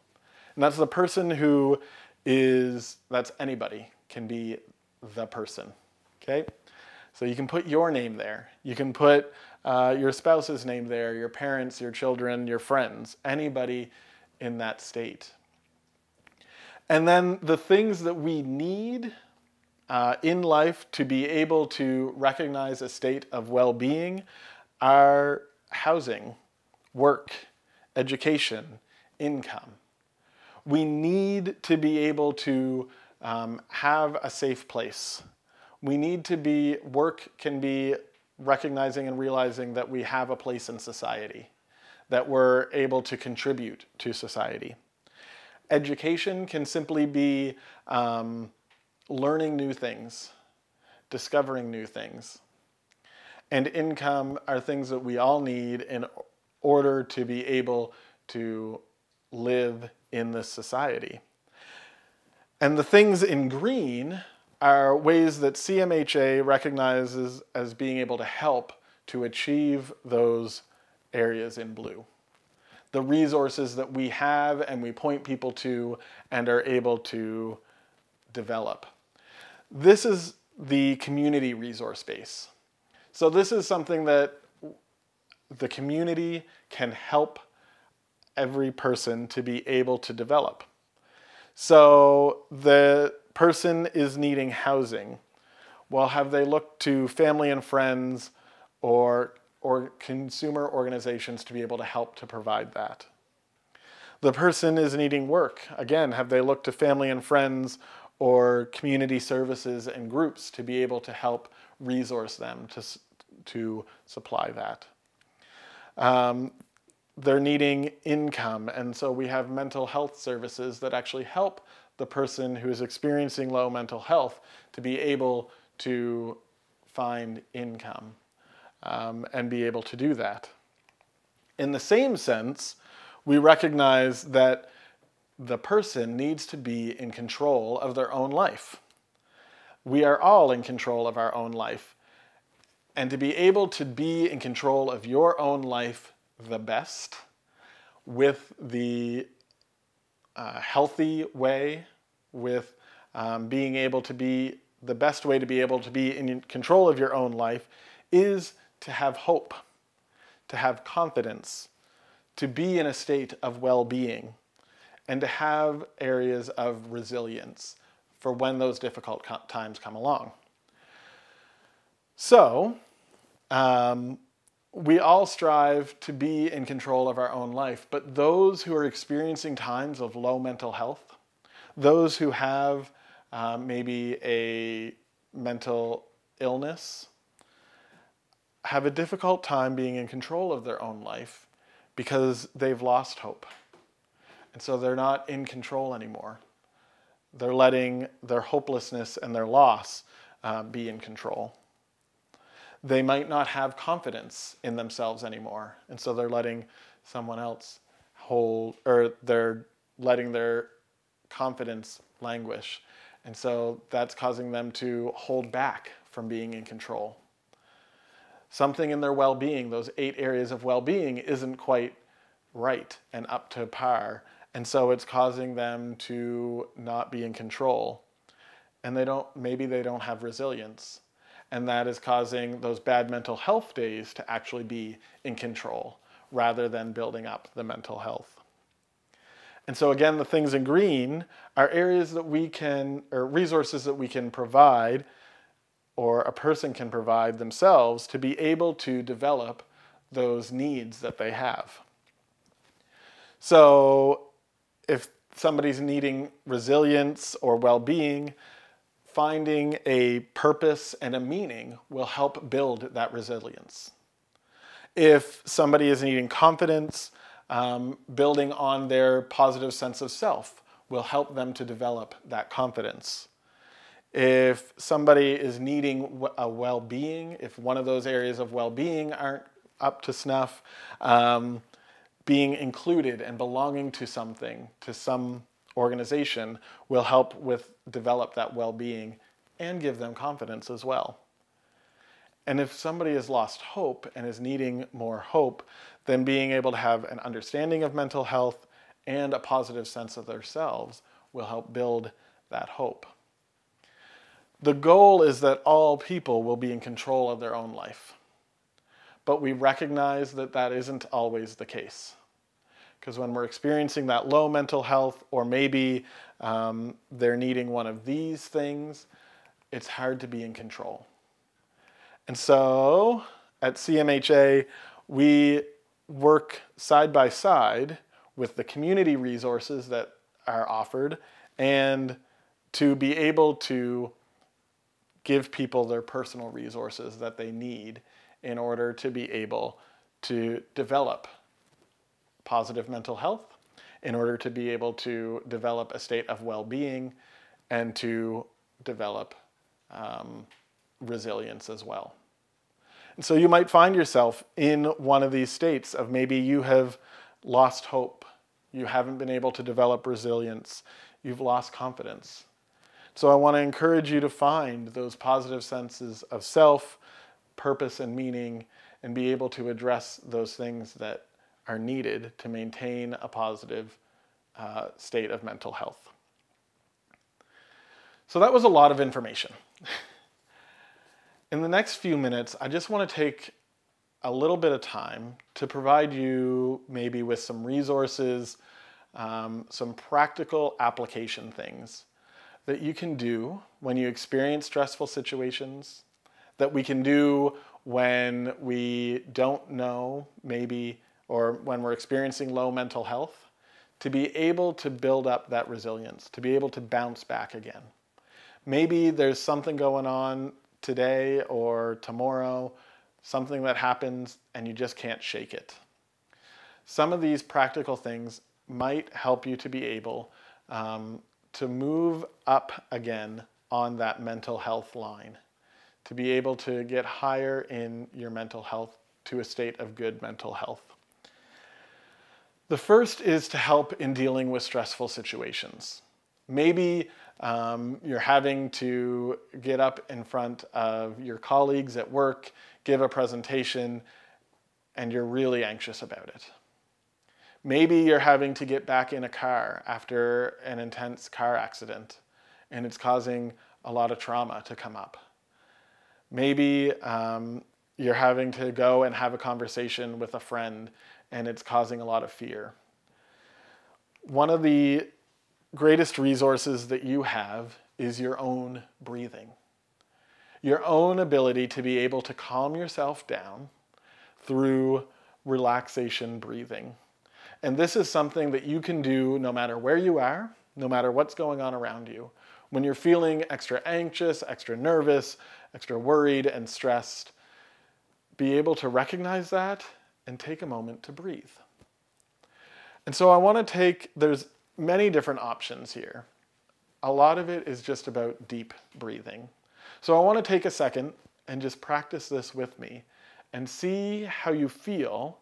And that's the person who is, that's anybody, can be the person, okay? So you can put your name there. You can put your spouse's name there, your parents, your children, your friends, anybody in that state. And then the things that we need in life to be able to recognize a state of well-being are housing, work, education, income. We need to be able to have a safe place. We need to be, work can be recognizing and realizing that we have a place in society, that we're able to contribute to society. Education can simply be learning new things, discovering new things. And income are things that we all need in order to be able to live in this society. And the things in green are ways that CMHA recognizes as being able to help to achieve those areas in blue. The resources that we have and we point people to and are able to develop. This is the community resource base. So this is something that the community can help every person to be able to develop. So the person is needing housing. Well, have they looked to family and friends or consumer organizations to be able to help to provide that? The person is needing work. Again, have they looked to family and friends or community services and groups to be able to help resource them to supply that? They're needing income, and so we have mental health services that actually help the person who is experiencing low mental health to be able to find income and be able to do that. In the same sense, we recognize that the person needs to be in control of their own life. We are all in control of our own life. And to be able to be in control of your own life the best, with the healthy way, with being able to be, the best way to be able to be in control of your own life is to have hope, to have confidence, to be in a state of well-being, and to have areas of resilience for when those difficult times come along. So, we all strive to be in control of our own life, but those who are experiencing times of low mental health, those who have maybe a mental illness, have a difficult time being in control of their own life because they've lost hope. And so they're not in control anymore. They're letting their hopelessness and their loss be in control. They might not have confidence in themselves anymore. And so they're letting someone else hold, or they're letting their confidence languish. And so that's causing them to hold back from being in control. Something in their well-being, those 8 areas of well-being, isn't quite right and up to par. And so it's causing them to not be in control. And maybe they don't have resilience. And that is causing those bad mental health days to actually be in control rather than building up the mental health. And so again, the things in green are areas that we can, or resources that we can provide, or a person can provide themselves to be able to develop those needs that they have. So if somebody's needing resilience or well-being, finding a purpose and a meaning will help build that resilience. If somebody is needing confidence, building on their positive sense of self will help them to develop that confidence. If somebody is needing a well-being, if one of those areas of well-being aren't up to snuff, being included and belonging to something, to some organization, will help with develop that well-being and give them confidence as well. And if somebody has lost hope and is needing more hope, then being able to have an understanding of mental health and a positive sense of themselves will help build that hope. The goal is that all people will be in control of their own life. But we recognize that that isn't always the case. Because when we're experiencing that low mental health, or maybe they're needing one of these things, it's hard to be in control. And so at CMHA, we work side by side with the community resources that are offered and to be able to give people their personal resources that they need in order to be able to develop positive mental health, in order to be able to develop a state of well-being, and to develop resilience as well. And so you might find yourself in one of these states of maybe you have lost hope, you haven't been able to develop resilience, you've lost confidence. So I want to encourage you to find those positive senses of self, purpose, and meaning, and be able to address those things that are needed to maintain a positive state of mental health. So that was a lot of information. In the next few minutes, I just want to take a little bit of time to provide you maybe with some resources, some practical application things that you can do when you experience stressful situations, that we can do when we don't know maybe, or when we're experiencing low mental health, to be able to build up that resilience, to be able to bounce back again. Maybe there's something going on today or tomorrow, something that happens and you just can't shake it. Some of these practical things might help you to be able to move up again on that mental health line, to be able to get higher in your mental health to a state of good mental health. The first is to help in dealing with stressful situations. Maybe you're having to get up in front of your colleagues at work, give a presentation, and you're really anxious about it. Maybe you're having to get back in a car after an intense car accident, and it's causing a lot of trauma to come up. Maybe you're having to go and have a conversation with a friend, and it's causing a lot of fear. One of the greatest resources that you have is your own breathing. your own ability to be able to calm yourself down through relaxation breathing. And this is something that you can do no matter where you are, no matter what's going on around you. When you're feeling extra anxious, extra nervous, extra worried and stressed, be able to recognize that and take a moment to breathe. And so I want to there's many different options here. A lot of it is just about deep breathing. So I want to take a second and just practice this with me and see how you feel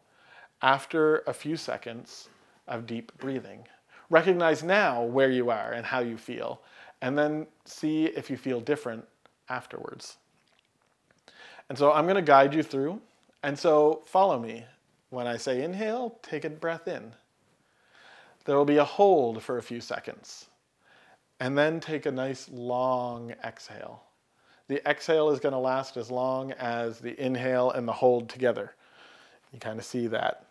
after a few seconds of deep breathing. Recognize now where you are and how you feel, and then see if you feel different afterwards. And so I'm going to guide you through, and so follow me. When I say inhale, take a breath in. There will be a hold for a few seconds, and then take a nice long exhale. The exhale is going to last as long as the inhale and the hold together. You kind of see that.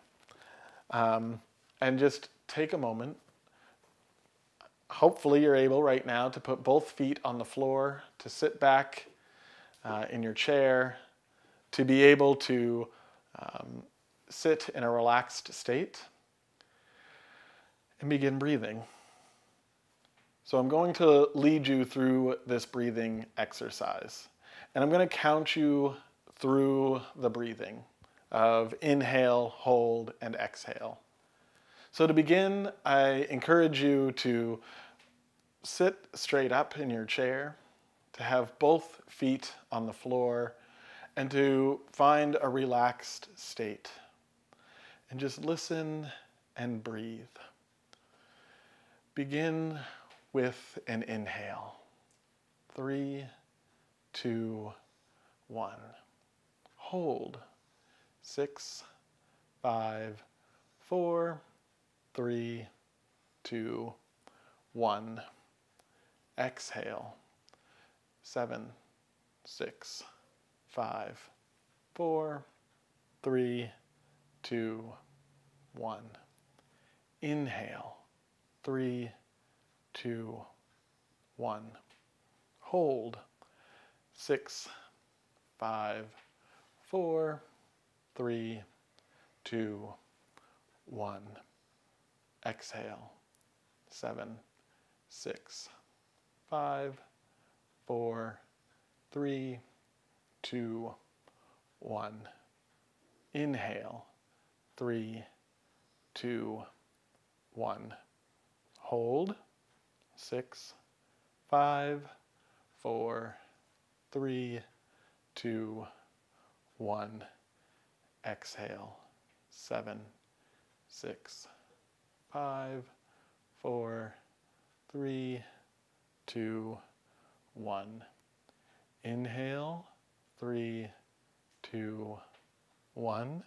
And just take a moment. Hopefully you're able right now to put both feet on the floor, to sit back in your chair, to be able to sit in a relaxed state and begin breathing. So I'm going to lead you through this breathing exercise. And I'm going to count you through the breathing of inhale, hold, and exhale. So to begin, I encourage you to sit straight up in your chair, to have both feet on the floor, and to find a relaxed state. And just listen and breathe. Begin with an inhale. 3, 2, 1. Hold. 6, 5, 4, 3, 2, 1. Exhale. 7, 6, 5, 4, 3, 2, 1. Inhale. 3, 2, 1. Hold. 6, 5, 4, 3, 2, 1. Exhale. 7, 6, 5, 4, 3, 2, 1. Inhale. 3, 2, 1. Hold. 6, 5, 4, 3, 2, 1. Exhale. 7, 6, 5, 4, 3, 2, 1. Inhale. 3, 2, 1.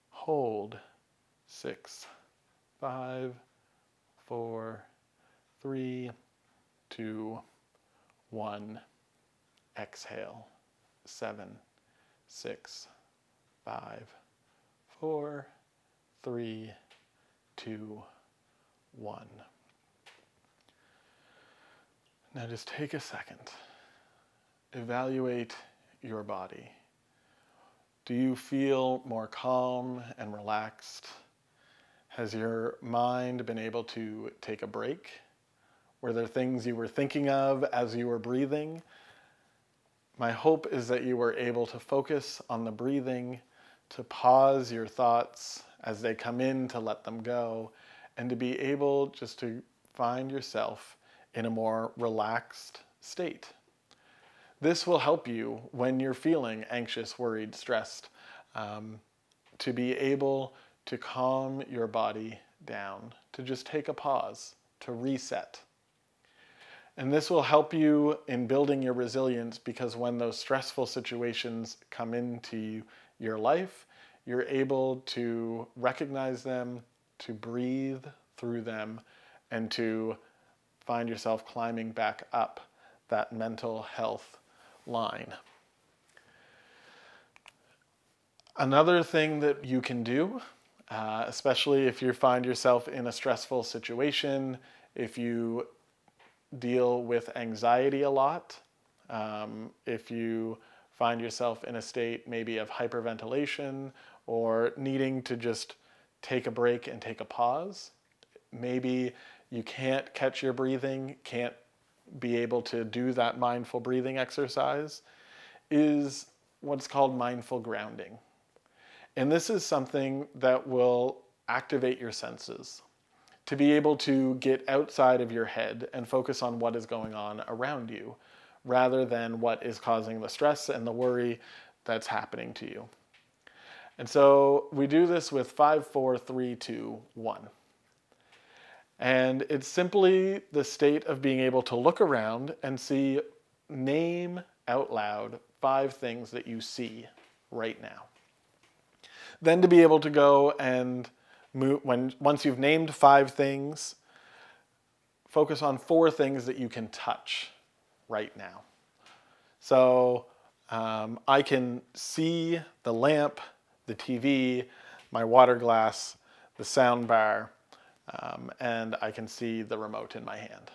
Hold. 6, 5, 4, 3, 2, 1. Exhale. 7, 6, 5, 4, 3, 2, 1. Now just take a second. Evaluate your body. Do you feel more calm and relaxed? Has your mind been able to take a break? Were there things you were thinking of as you were breathing? My hope is that you were able to focus on the breathing, to pause your thoughts as they come in, to let them go, and to be able just to find yourself in a more relaxed state. This will help you when you're feeling anxious, worried, stressed, to be able to calm your body down, to just take a pause, to reset. And this will help you in building your resilience, because when those stressful situations come into your life, you're able to recognize them, to breathe through them, and to find yourself climbing back up that mental health line. Another thing that you can do, especially if you find yourself in a stressful situation, if you deal with anxiety a lot, If you find yourself in a state maybe of hyperventilation or needing to just take a break and take a pause, maybe you can't catch your breathing, can't be able to do that mindful breathing exercise, is what's called mindful grounding. And this is something that will activate your senses to be able to get outside of your head and focus on what is going on around you, rather than what is causing the stress and the worry that's happening to you. And so we do this with 5, 4, 3, 2, 1. And it's simply the state of being able to look around and name out loud 5 things that you see right now. Then to be able to go and once you've named 5 things, focus on 4 things that you can touch right now. So I can see the lamp, the TV, my water glass, the sound bar, and I can see the remote in my hand.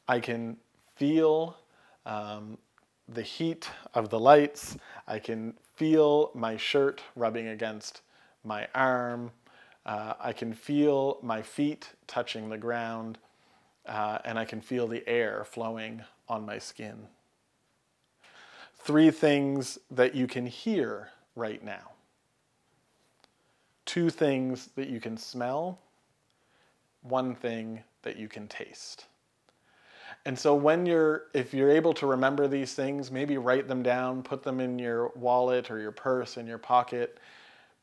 I can feel the heat of the lights. I can feel my shirt rubbing against my arm. I can feel my feet touching the ground. And I can feel the air flowing on my skin. 3 things that you can hear right now. 2 things that you can smell. 1 thing that you can taste. And so if you're able to remember these things, maybe write them down, put them in your wallet or your purse, in your pocket,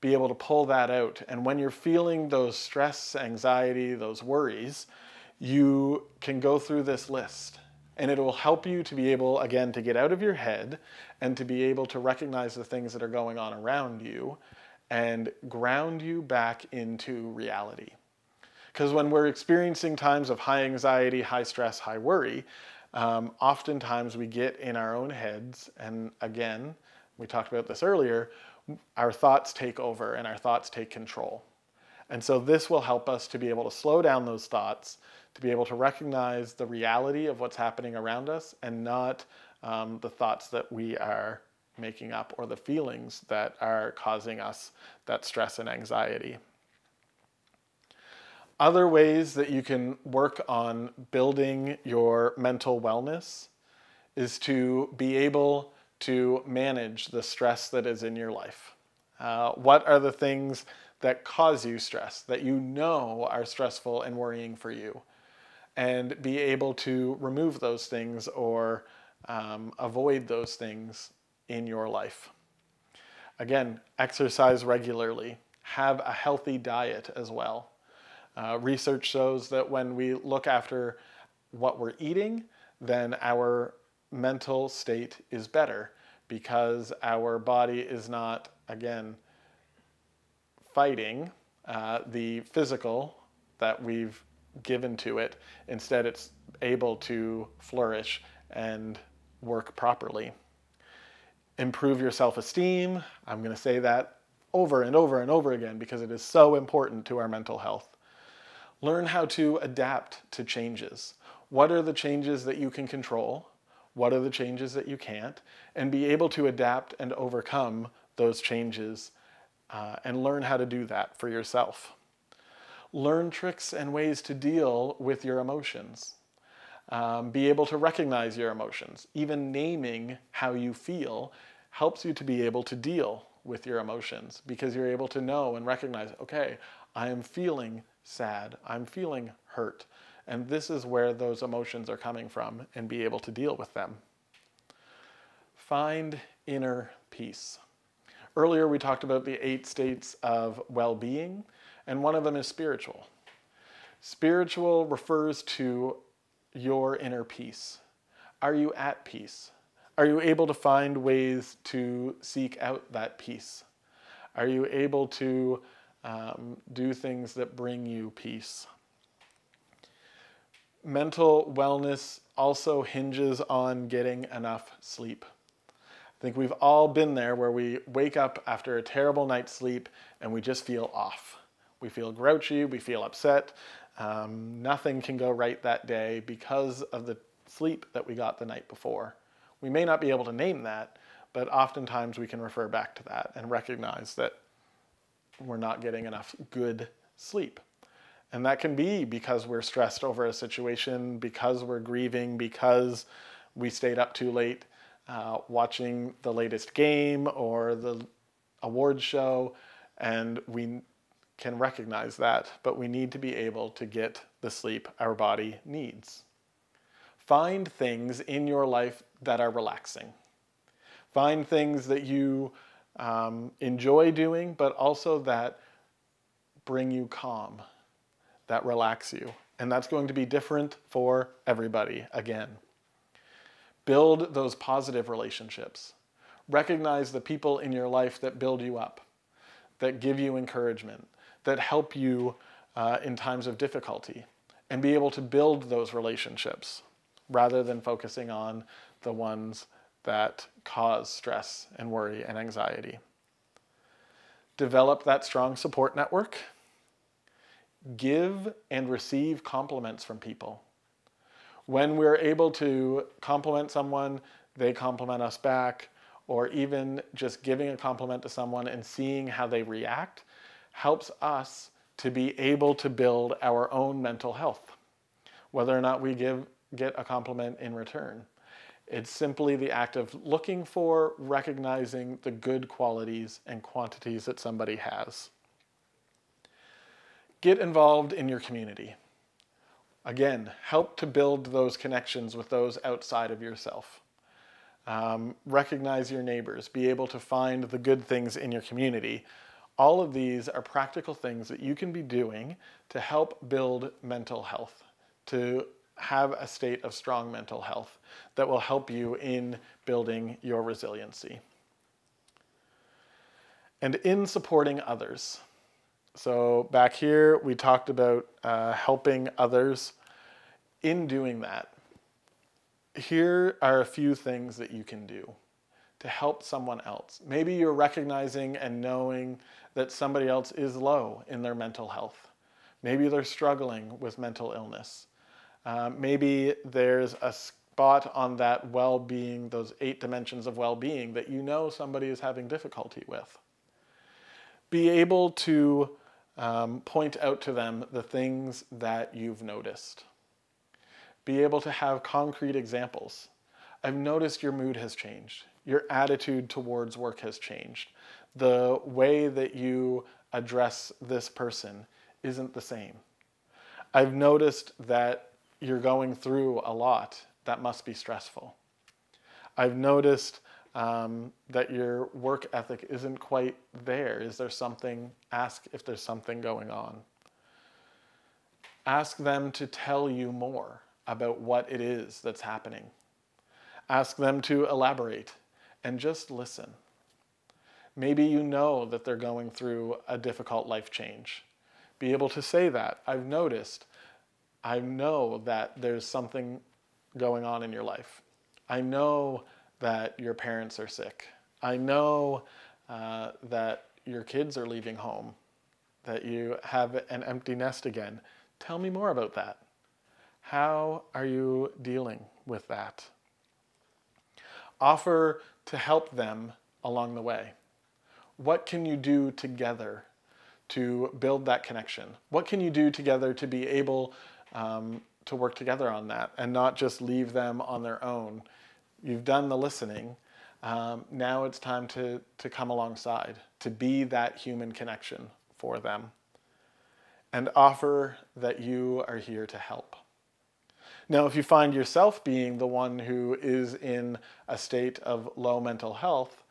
be able to pull that out. And when you're feeling those stress, anxiety, those worries, you can go through this list. And it will help you to be able, again, to get out of your head and to be able to recognize the things that are going on around you and ground you back into reality. Because when we're experiencing times of high anxiety, high stress, high worry, oftentimes we get in our own heads, and again, we talked about this earlier, our thoughts take over and our thoughts take control. And so this will help us to be able to slow down those thoughts, to be able to recognize the reality of what's happening around us and not the thoughts that we are making up or the feelings that are causing us that stress and anxiety. Other ways that you can work on building your mental wellness is to be able to manage the stress that is in your life. What are the things that cause you stress, that you know are stressful and worrying for you? And be able to remove those things or avoid those things in your life. Again, exercise regularly. Have a healthy diet as well. Research shows that when we look after what we're eating, then our mental state is better because our body is not, again, fighting the physical that we've given to it. Instead, it's able to flourish and work properly. Improve your self-esteem. I'm going to say that over and over and over again because it is so important to our mental health. Learn how to adapt to changes. What are the changes that you can control? What are the changes that you can't? And be able to adapt and overcome those changes and learn how to do that for yourself. Learn tricks and ways to deal with your emotions. Be able to recognize your emotions. Even naming how you feel helps you to be able to deal with your emotions because you're able to know and recognize, okay, I am feeling sad, I'm feeling hurt, and this is where those emotions are coming from and be able to deal with them. Find inner peace. Earlier we talked about the 8 states of well-being, and one of them is spiritual. Spiritual refers to your inner peace. Are you at peace? Are you able to find ways to seek out that peace? Are you able to do things that bring you peace? Mental wellness also hinges on getting enough sleep. I think we've all been there where we wake up after a terrible night's sleep and we just feel off. We feel grouchy, we feel upset. Nothing can go right that day because of the sleep that we got the night before. We may not be able to name that, but oftentimes we can refer back to that and recognize that we're not getting enough good sleep. And that can be because we're stressed over a situation, because we're grieving, because we stayed up too late watching the latest game or the awards show, and we can recognize that, but we need to be able to get the sleep our body needs. Find things in your life that are relaxing. Find things that you enjoy doing, but also that bring you calm, that relax you. And that's going to be different for everybody again. Build those positive relationships. Recognize the people in your life that build you up, that give you encouragement, that help you in times of difficulty, and be able to build those relationships rather than focusing on the ones that cause stress and worry and anxiety. Develop that strong support network. Give and receive compliments from people. When we're able to compliment someone, they compliment us back, or even just giving a compliment to someone and seeing how they react helps us to be able to build our own mental health, whether or not we get a compliment in return. It's simply the act of looking for, recognizing the good qualities and quantities that somebody has. Get involved in your community. Again, help to build those connections with those outside of yourself. Recognize your neighbors. Be able to find the good things in your community. All of these are practical things that you can be doing to help build mental health, to have a state of strong mental health that will help you in building your resiliency. And in supporting others. So back here, we talked about helping others. In doing that, here are a few things that you can do to help someone else. Maybe you're recognizing and knowing that somebody else is low in their mental health. Maybe they're struggling with mental illness. Maybe there's a spot on that well-being, those 8 dimensions of well-being that you know somebody is having difficulty with. Be able to point out to them the things that you've noticed. Be able to have concrete examples. I've noticed your mood has changed. Your attitude towards work has changed. The way that you address this person isn't the same. I've noticed that you're going through a lot. That must be stressful. I've noticed that your work ethic isn't quite there. Is there something? Ask if there's something going on. Ask them to tell you more about what it is that's happening. Ask them to elaborate and just listen. Maybe you know that they're going through a difficult life change. Be able to say that. I've noticed. I know that there's something going on in your life. I know that your parents are sick. I know that your kids are leaving home, that you have an empty nest again. Tell me more about that. How are you dealing with that? Offer to help them along the way. What can you do together to build that connection? What can you do together to be able to work together on that and not just leave them on their own? You've done the listening. Now it's time to come alongside, to be that human connection for them, and offer that you are here to help. Now, if you find yourself being the one who is in a state of low mental health,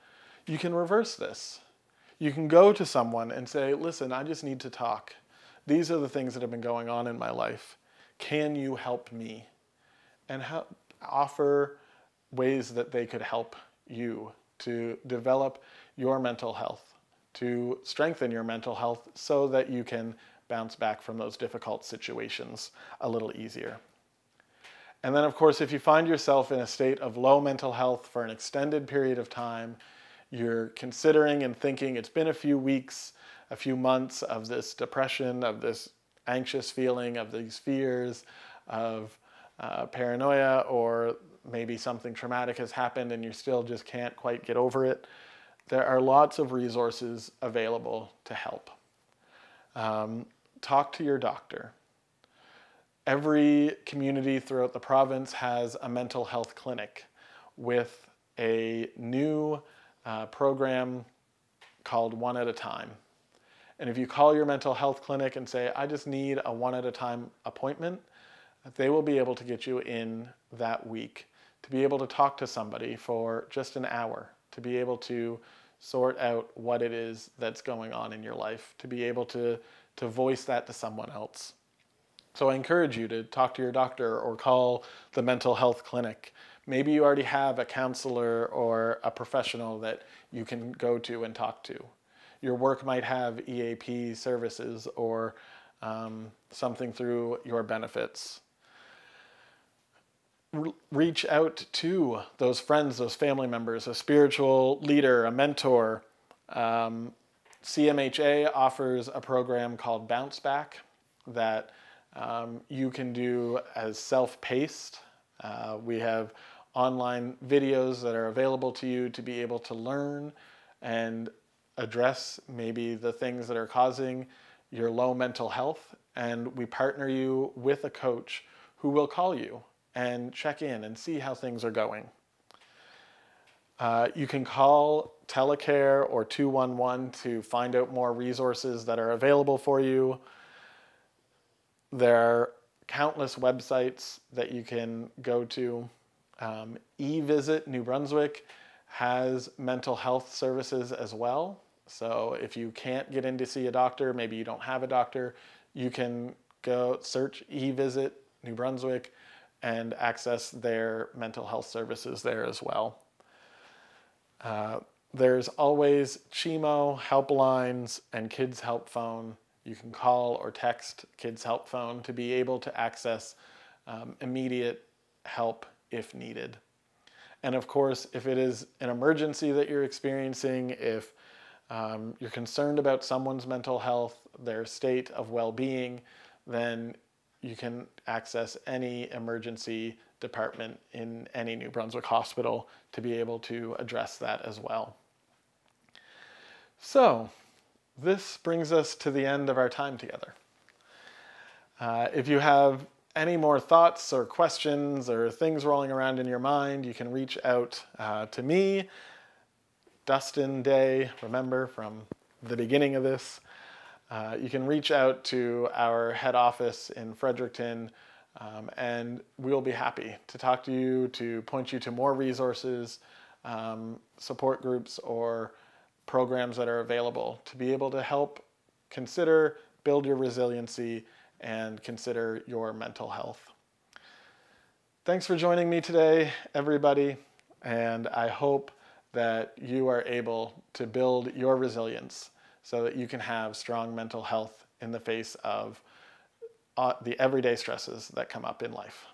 you can reverse this. You can go to someone and say, listen, I just need to talk. These are the things that have been going on in my life. Can you help me? And offer ways that they could help you to develop your mental health, to strengthen your mental health so that you can bounce back from those difficult situations a little easier. And then, of course, if you find yourself in a state of low mental health for an extended period of time, you're considering and thinking it's been a few weeks, a few months of this depression, of this anxious feeling, of these fears, of paranoia, or maybe something traumatic has happened and you still just can't quite get over it, there are lots of resources available to help. Talk to your doctor. Every community throughout the province has a mental health clinic with a new program called One at a Time. And if you call your mental health clinic and say, I just need a one at a time appointment, they will be able to get you in that week to be able to talk to somebody for just an hour, to be able to sort out what it is that's going on in your life, to be able to voice that to someone else. So I encourage you to talk to your doctor or call the mental health clinic. Maybe you already have a counselor or a professional that you can go to and talk to. Your work might have EAP services or something through your benefits. Reach out to those friends, those family members, a spiritual leader, a mentor. CMHA offers a program called Bounce Back that you can do as self-paced. We have online videos that are available to you to be able to learn and address maybe the things that are causing your low mental health. And we partner you with a coach who will call you and check in and see how things are going. You can call Telecare or 211 to find out more resources that are available for you. There are countless websites that you can go to. eVisit New Brunswick has mental health services as well. So if you can't get in to see a doctor, maybe you don't have a doctor, you can go search eVisit New Brunswick and access their mental health services there as well. There's always CMHA helplines and Kids Help Phone. You can call or text Kids Help Phone to be able to access immediate help if needed. And of course, if it is an emergency that you're experiencing, if you're concerned about someone's mental health, their state of well-being, then you can access any emergency department in any New Brunswick hospital to be able to address that as well. So, this brings us to the end of our time together. If you have any more thoughts or questions or things rolling around in your mind, you can reach out to me, Dustin Day, remember from the beginning of this. You can reach out to our head office in Fredericton, and we'll be happy to talk to you, to point you to more resources, support groups, or programs that are available to be able to help consider, build your resiliency, and consider your mental health. Thanks for joining me today, everybody, and I hope that you are able to build your resilience so that you can have strong mental health in the face of the everyday stresses that come up in life.